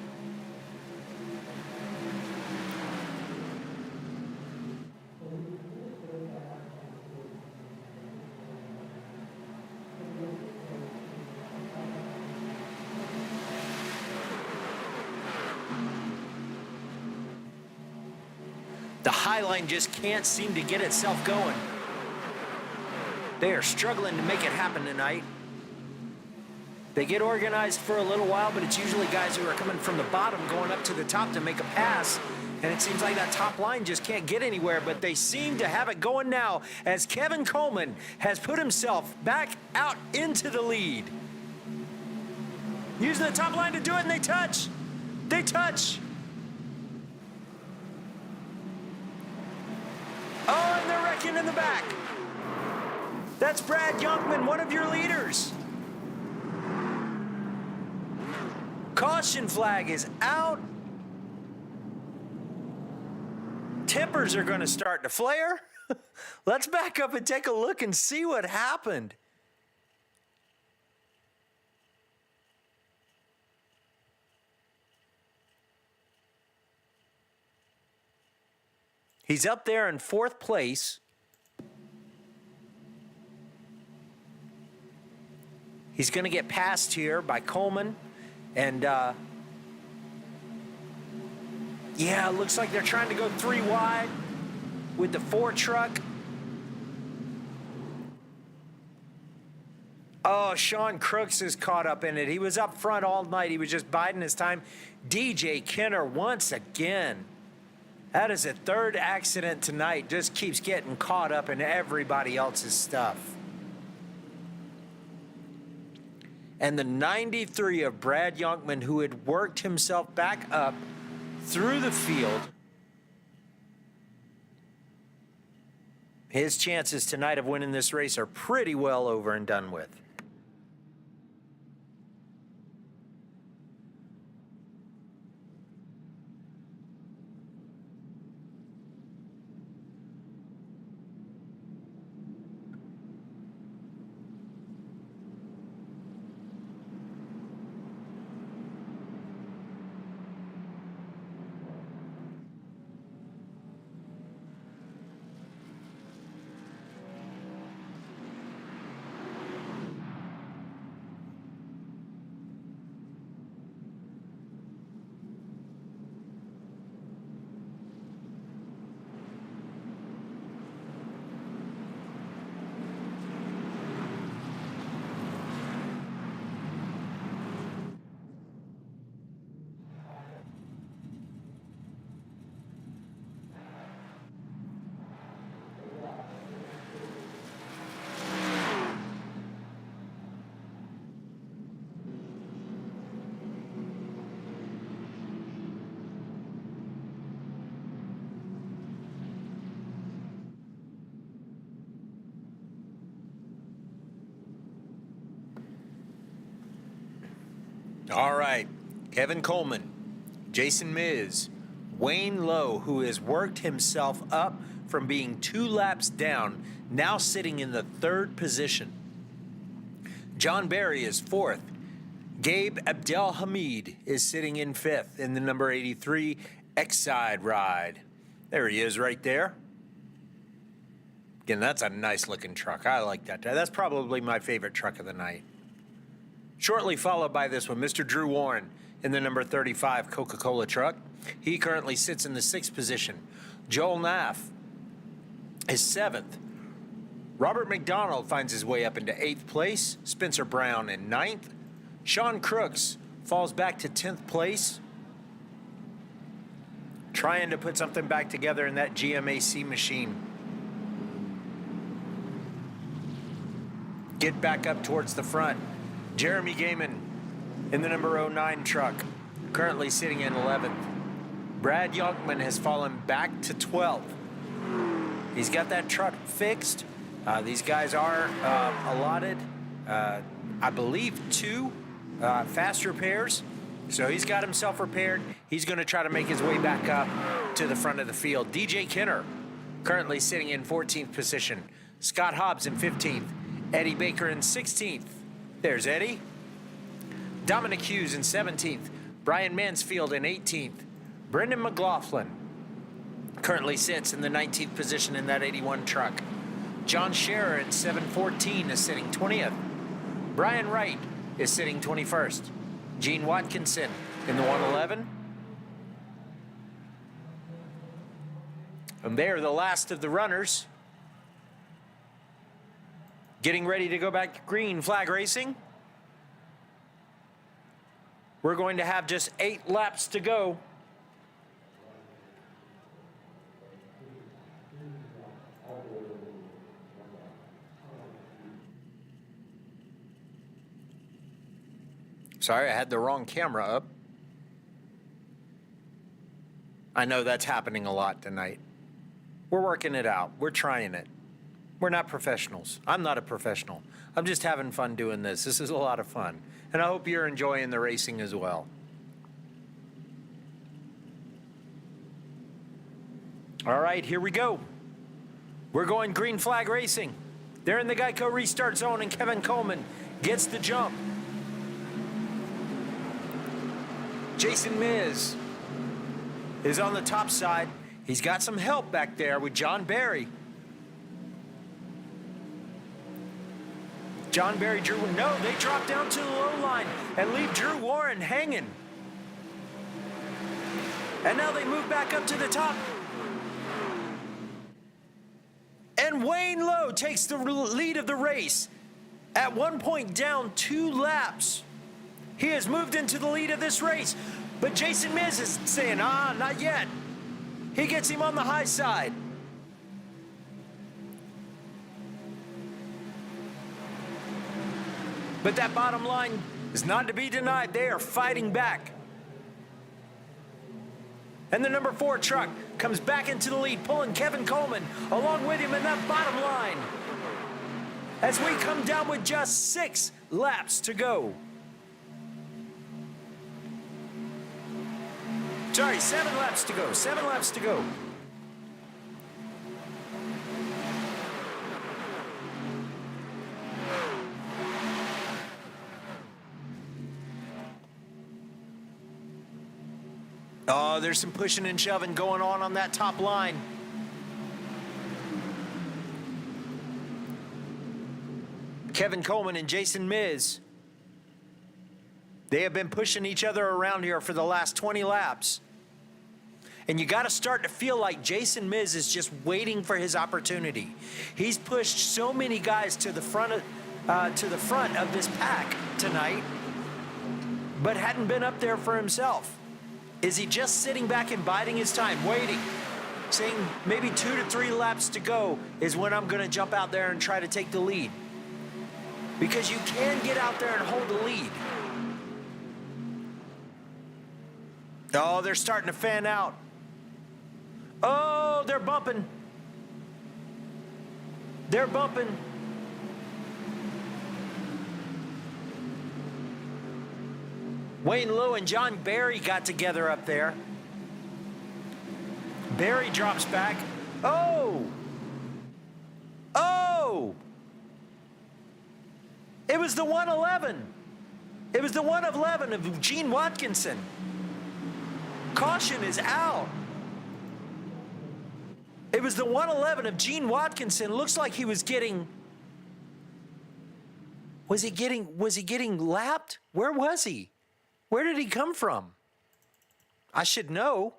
The Highline just can't seem to get itself going. They are struggling to make it happen tonight. They get organized for a little while, but it's usually guys who are coming from the bottom going up to the top to make a pass. And it seems like that top line just can't get anywhere, but they seem to have it going now as Kevin Coleman has put himself back out into the lead. Using the top line to do it, and they touch. They touch. Oh, and they're wrecking in the back. That's Brad Youngman, one of your leaders. Caution flag is out. Tippers are going to start to flare. Let's back up and take a look and see what happened. He's up there in 4th place. He's going to get passed here by Coleman. And, yeah, it looks like they're trying to go 3 wide with the 4 truck. Oh, Sean Crooks is caught up in it. He was up front all night. He was just biding his time. DJ Kenner once again. That is a 3rd accident tonight. Just keeps getting caught up in everybody else's stuff. And the 93 of Brad Youngman, who had worked himself back up through the field. His chances tonight of winning this race are pretty well over and done with. All right, Kevin Coleman, Jason Miz, Wayne Lowe, who has worked himself up from being 2 laps down, now sitting in the 3rd position. John Barry is 4th. Gabe Abdelhamid is sitting in 5th in the number 83 Exide ride. There he is right there. Again, that's a nice looking truck. I like that. That's probably my favorite truck of the night. Shortly followed by this one, Mr. Drew Warren in the number 35 Coca-Cola truck. He currently sits in the 6th position. Joel Naff is 7th. Robert McDonald finds his way up into 8th place. Spencer Brown in 9th. Sean Crooks falls back to 10th place. Trying to put something back together in that GMAC machine. Get back up towards the front. Jeremy Gaiman in the number 09 truck, currently sitting in 11th. Brad Youngman has fallen back to 12th. He's got that truck fixed. These guys are allotted, I believe, 2 fast repairs. So he's got himself repaired. He's going to try to make his way back up to the front of the field. DJ Kenner, currently sitting in 14th position. Scott Hobbs in 15th. Eddie Baker in 16th. There's Eddie. Dominic Hughes in 17th. Brian Mansfield in 18th. Brendan McLaughlin currently sits in the 19th position in that 81 truck. John Scherer in 714 is sitting 20th. Brian Wright is sitting 21st. Gene Watkinson in the 111. And they're the last of the runners. Getting ready to go back to green flag racing. We're going to have just 8 laps to go. Sorry, I had the wrong camera up. I know that's happening a lot tonight. We're working it out. We're trying it. We're not professionals. I'm not a professional. I'm just having fun doing this. This is a lot of fun. And I hope you're enjoying the racing as well. All right, here we go. We're going green flag racing. They're in the Geico Restart zone, and Kevin Coleman gets the jump. Jason Miz is on the top side. He's got some help back there with John Barry. John Barry, Drew, no, they drop down to the low line and leave Drew Warren hanging. And now they move back up to the top. And Wayne Lowe takes the lead of the race. At one point down 2 laps. He has moved into the lead of this race. But Jason Miz is saying, not yet. He gets him on the high side. But that bottom line is not to be denied. They are fighting back. And the number 4 truck comes back into the lead, pulling Kevin Coleman along with him in that bottom line. As we come down with just 6 laps to go. Sorry, 7 laps to go. 7 laps to go. Oh, there's some pushing and shoving going on that top line. Kevin Coleman and Jason Miz. They have been pushing each other around here for the last 20 laps. And you got to start to feel like Jason Miz is just waiting for his opportunity. He's pushed so many guys to the front of this pack tonight, but hadn't been up there for himself. Is he just sitting back and biding his time, waiting, saying maybe 2 to 3 laps to go is when I'm going to jump out there and try to take the lead? Because you can get out there and hold the lead. Oh, they're starting to fan out. Oh, they're bumping. They're bumping. Wayne Lowe and John Barry got together up there. Barry drops back. Oh! Oh! It was the 111. It was the 111 of Gene Watkinson. Caution is out. It was the 111 of Gene Watkinson. Looks like he was getting... Was he getting lapped? Where was he? Where did he come from? I should know.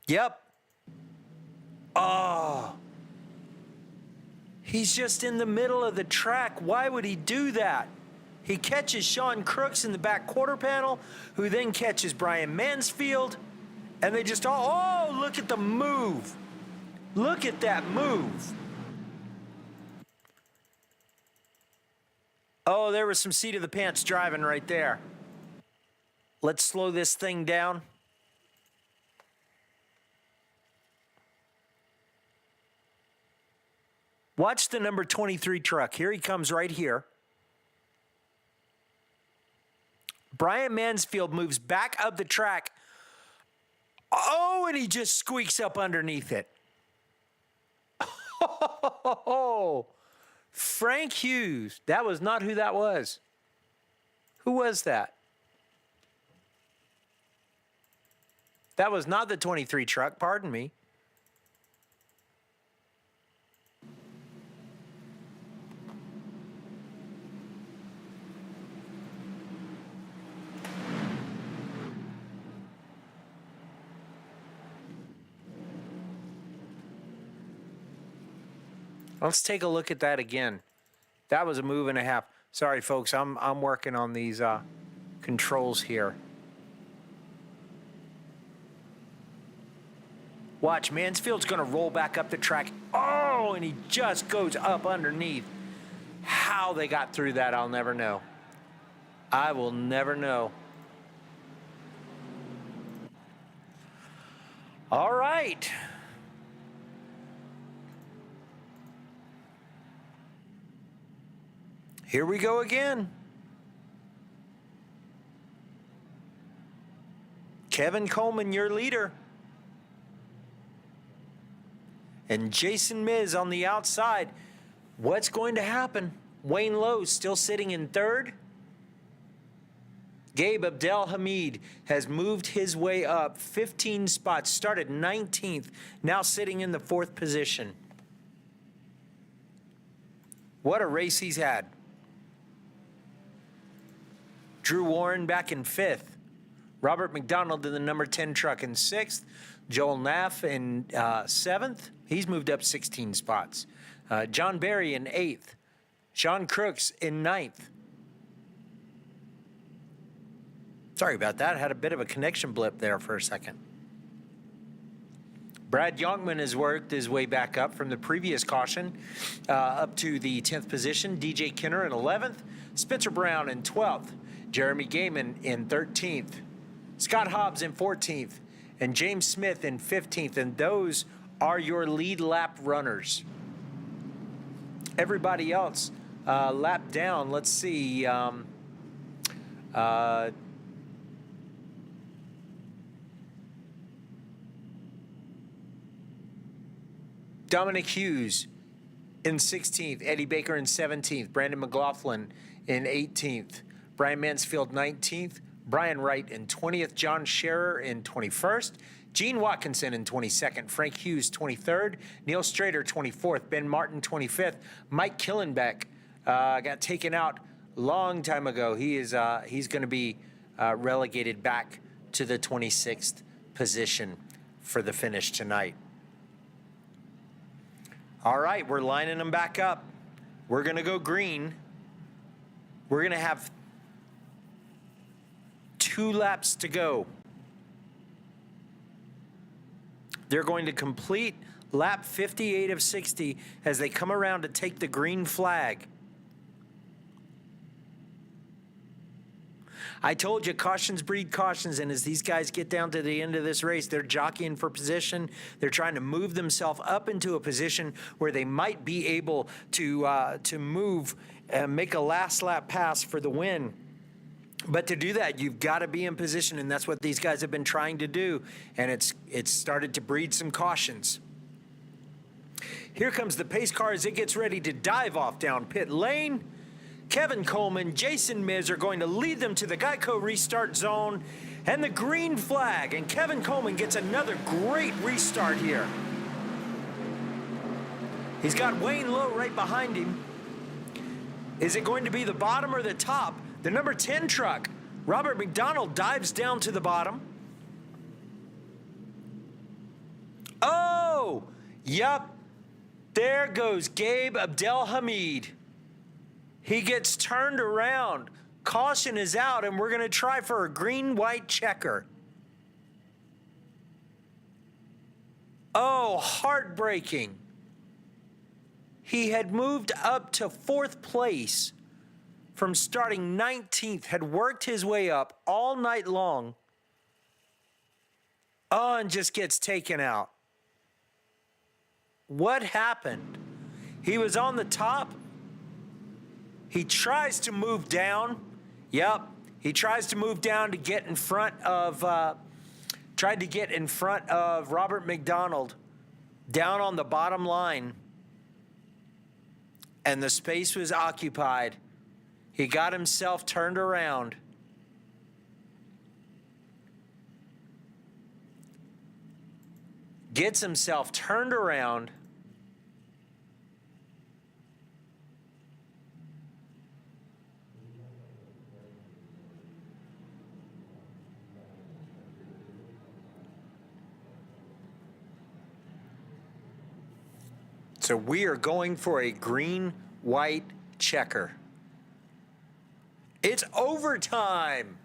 Yep. Oh. He's just in the middle of the track. Why would he do that? He catches Sean Crooks in the back quarter panel, who then catches Brian Mansfield. And they just, oh, look at the move. Look at that move. Oh, there was some seat of the pants driving right there. Let's slow this thing down. Watch the number 23 truck. Here he comes right here. Brian Mansfield moves back up the track. Oh, and he just squeaks up underneath it. Oh, Frank Hughes. That was not who that was. Who was that? That was not the 23 truck, pardon me. Let's take a look at that again. That was a move and a half. Sorry, folks, I'm working on these controls here. Watch, Mansfield's going to roll back up the track. Oh, and he just goes up underneath. How they got through that, I'll never know. I will never know. All right. Here we go again. Kevin Coleman, your leader. And Jason Miz on the outside. What's going to happen? Wayne Lowe still sitting in third. Gabe Abdelhamid has moved his way up 15 spots, started 19th, now sitting in the 4th position. What a race he's had. Drew Warren back in 5th. Robert McDonald in the number 10 truck in 6th. Joel Naff in 7th. He's moved up 16 spots. John Berry in 8th. Sean Crooks in 9th. Sorry about that. I had a bit of a connection blip there for a second. Brad Youngman has worked his way back up from the previous caution up to the 10th position. DJ Kinner in 11th. Spencer Brown in 12th. Jeremy Gaiman in 13th. Scott Hobbs in 14th. And James Smith in 15th. And those are your lead lap runners. Everybody else lap down. Let's see. Dominic Hughes in 16th, Eddie Baker in 17th, Brandon McLaughlin in 18th, Brian Mansfield 19th, Brian Wright in 20th, John Scherer in 21st, Gene Watkinson in 22nd, Frank Hughes 23rd, Neil Strader 24th, Ben Martin 25th, Mike Killenbeck got taken out a long time ago. He's going to be relegated back to the 26th position for the finish tonight. All right, we're lining them back up. We're going to go green. We're going to have 2 laps to go. They're going to complete lap 58 of 60 as they come around to take the green flag. I told you, cautions breed cautions, and as these guys get down to the end of this race, they're jockeying for position. They're trying to move themselves up into a position where they might be able to move and make a last lap pass for the win. But to do that, you've got to be in position, and that's what these guys have been trying to do, and it's started to breed some cautions. Here comes the pace car as it gets ready to dive off down pit lane. Kevin Coleman, Jason Miz are going to lead them to the Geico Restart zone and the green flag. And Kevin Coleman gets another great restart here. He's got Wayne Lowe right behind him. Is it going to be the bottom or the top? The number 10 truck, Robert McDonald, dives down to the bottom. Oh, yup. There goes Gabe Abdelhamid. He gets turned around. Caution is out, and we're going to try for a green-white checker. Oh, heartbreaking. He had moved up to 4th place from starting 19th, had worked his way up all night long. Oh, and just gets taken out. What happened? He was on the top. He tries to move down. Yep, he tries to move down to get in front of, tried to get in front of Robert McDonald down on the bottom line. And the space was occupied. He got himself turned around. Gets himself turned around. So we are going for a green-white checker. It's overtime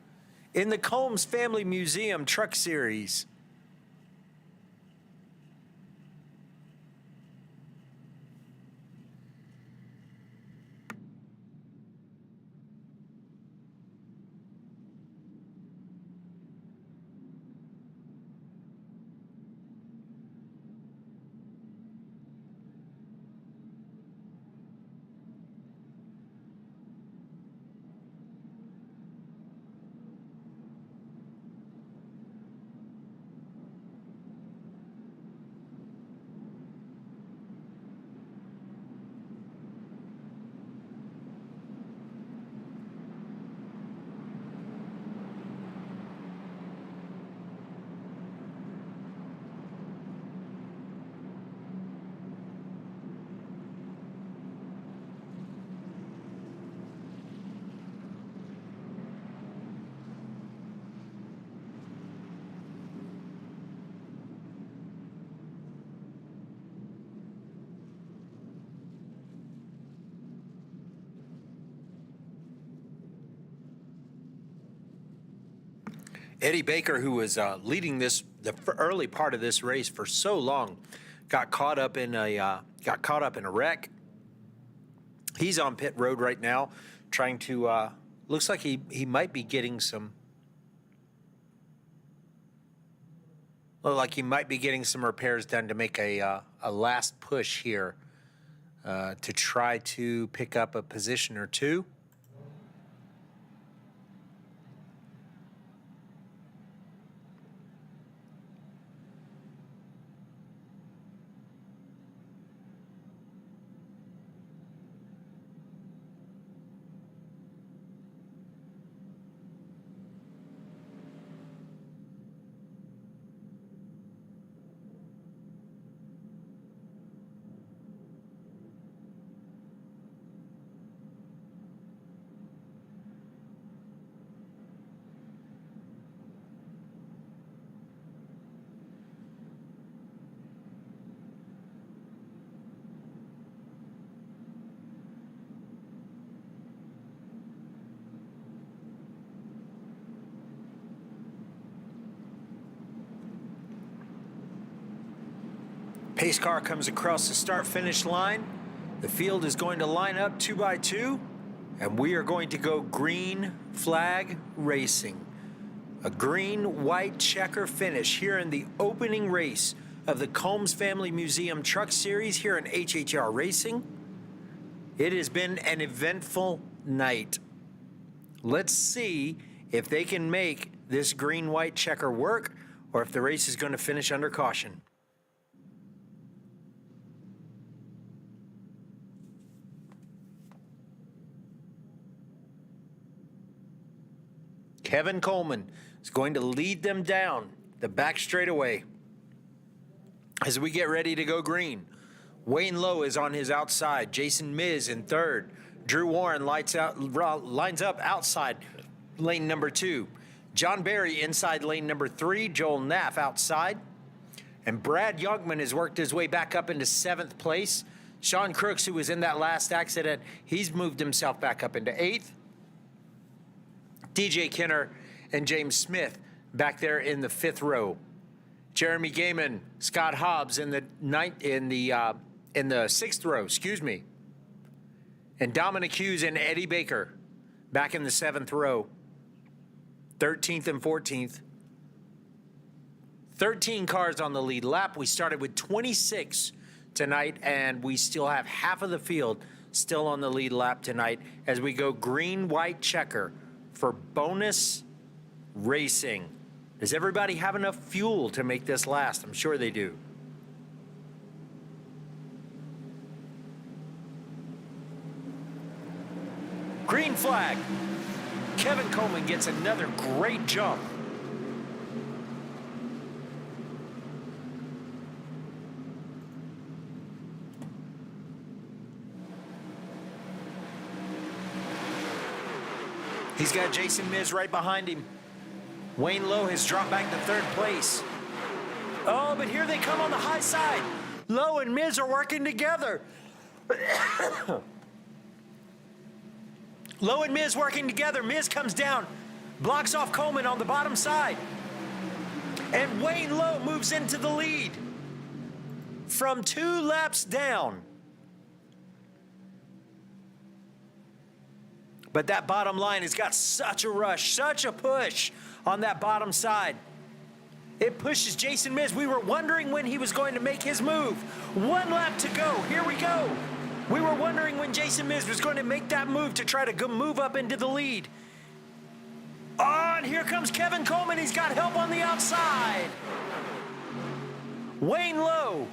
in the Combs Family Museum Truck Series. Eddie Baker, who was leading the early part of this race for so long, got caught up in a wreck. He's on pit road right now, trying to. Looks like he might be getting some. He might be getting some repairs done to make a last push here to try to pick up a position or two. Pace car comes across the start-finish line. The field is going to line up 2 by 2, and we are going to go green flag racing. A green-white checker finish here in the opening race of the Combs Family Museum Truck Series here in HHR Racing. It has been an eventful night. Let's see if they can make this green-white checker work, or if the race is going to finish under caution. Kevin Coleman is going to lead them down the back straightaway as we get ready to go green. Wayne Lowe is on his outside. Jason Miz in third. Drew Warren lines up outside lane number 2. John Barry inside lane number 3. Joel Naff outside. And Brad Youngman has worked his way back up into 7th place. Sean Crooks, who was in that last accident, he's moved himself back up into 8th. DJ Kenner and James Smith back there in the 5th row. Jeremy Gaiman, Scott Hobbs in the 6th row, And Dominic Hughes and Eddie Baker back in the 7th row. 13th and 14th. 13 cars on the lead lap. We started with 26 tonight, and we still have half of the field still on the lead lap tonight as we go green-white checker for bonus racing. Does everybody have enough fuel to make this last? I'm sure they do. Green flag. Kevin Coleman gets another great jump. He's got Jason Miz right behind him. Wayne Lowe has dropped back to 3rd place. Oh, but here they come on the high side. Lowe and Miz are working together. Lowe and Miz working together. Miz comes down, blocks off Coleman on the bottom side. And Wayne Lowe moves into the lead from 2 laps down. But that bottom line has got such a rush, such a push on that bottom side. It pushes Jason Miz. We were wondering when he was going to make his move. 1 lap to go. Here we go. We were wondering when Jason Miz was going to make that move to try to go move up into the lead. Oh, and here comes Kevin Coleman. He's got help on the outside. Wayne Lowe,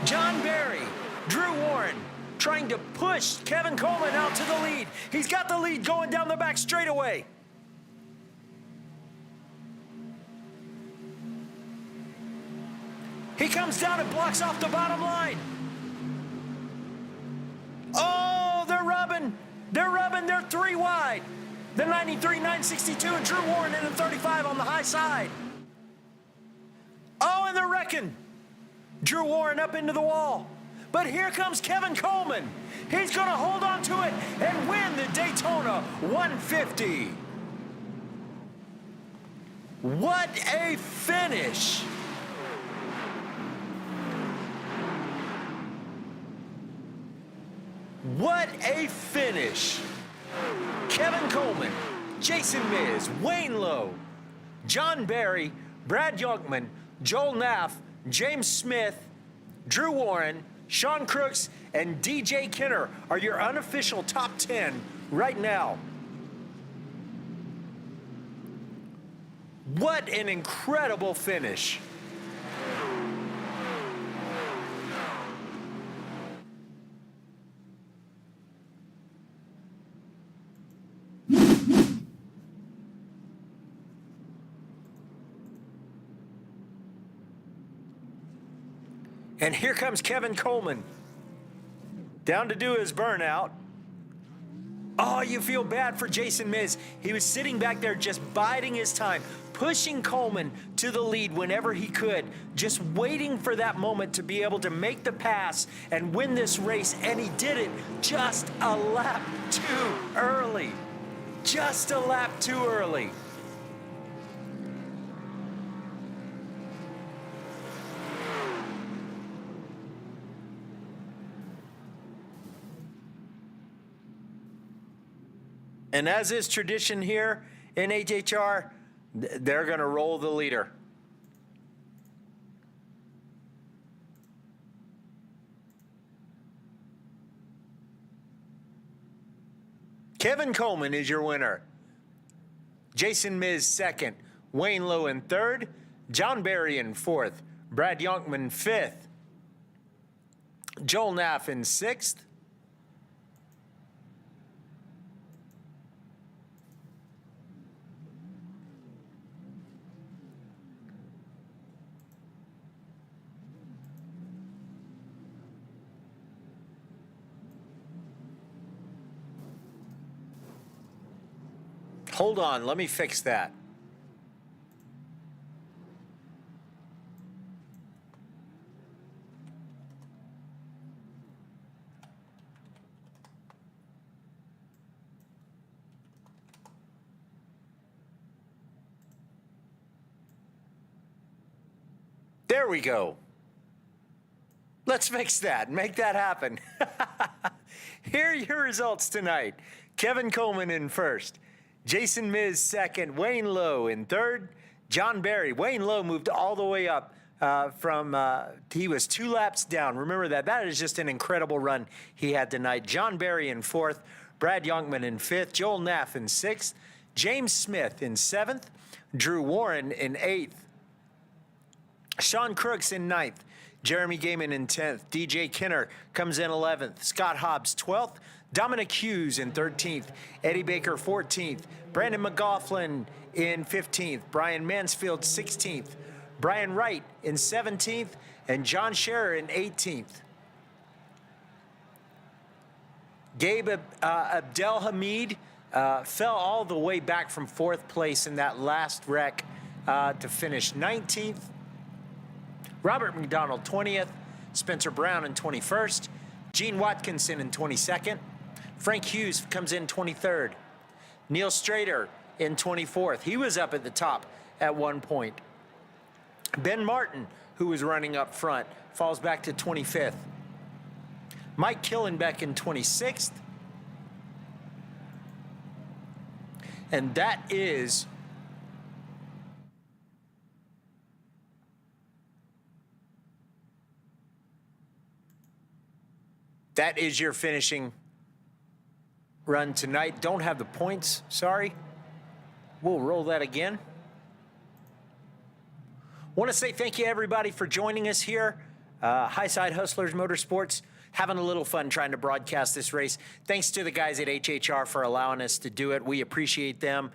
John Barry, Drew Warren, trying to push Kevin Coleman out to the lead. He's got the lead going down the back straightaway. He comes down and blocks off the bottom line. Oh, they're rubbing. They're 3 wide. The 93, 962, and Drew Warren in the 35 on the high side. Oh, and they're wrecking. Drew Warren up into the wall. But here comes Kevin Coleman. He's going to hold on to it and win the Daytona 150. What a finish! What a finish! Kevin Coleman, Jason Miz, Wayne Lowe, John Barry, Brad Youngman, Joel Naff, James Smith, Drew Warren, Sean Crooks, and DJ Kenner are your unofficial top 10 right now. What an incredible finish. And here comes Kevin Coleman, down to do his burnout. Oh, you feel bad for Jason Miz. He was sitting back there just biding his time, pushing Coleman to the lead whenever he could, just waiting for that moment to be able to make the pass and win this race, and he did it just a lap too early. Just a lap too early. And as is tradition here in HHR, they're going to roll the leader. Kevin Coleman is your winner. Jason Miz second. Wayne Lowe in third. John Barry in fourth. Brad Youngman fifth. Joel Naff in sixth. Hold on, let me fix that. There we go. Let's fix that, make that happen. Here are your results tonight. Kevin Coleman in first. Jason Miz second, Wayne Lowe in third, John Barry. Wayne Lowe moved all the way up he was 2 laps down. Remember that. That is just an incredible run he had tonight. John Barry in fourth, Brad Youngman in fifth, Joel Naff in sixth, James Smith in seventh, Drew Warren in eighth, Sean Crooks in ninth, Jeremy Gaiman in 10th, DJ Kenner comes in 11th, Scott Hobbs 12th, Dominic Hughes in 13th, Eddie Baker 14th, Brandon McGoughlin in 15th, Brian Mansfield 16th, Brian Wright in 17th, and John Scherer in 18th. Gabe Abdelhamid fell all the way back from 4th place in that last wreck to finish 19th. Robert McDonald 20th, Spencer Brown in 21st, Gene Watkinson in 22nd, Frank Hughes comes in 23rd, Neil Strader in 24th. He was up at the top at one point. Ben Martin, who was running up front, falls back to 25th. Mike Killenbeck in 26th. And that is your finishing run tonight. Don't have the points, sorry. We'll roll that again. Want to say thank you, everybody, for joining us here. Highside Hustlers Motorsports, having a little fun trying to broadcast this race. Thanks to the guys at HHR for allowing us to do it. We appreciate them.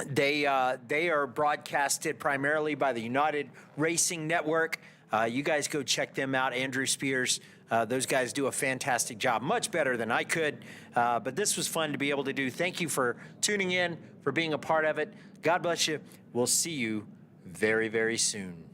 They are broadcasted primarily by the United Racing Network. You guys go check them out. Andrew Spears, those guys do a fantastic job, much better than I could. But this was fun to be able to do. Thank you for tuning in, for being a part of it. God bless you. We'll see you very, very soon.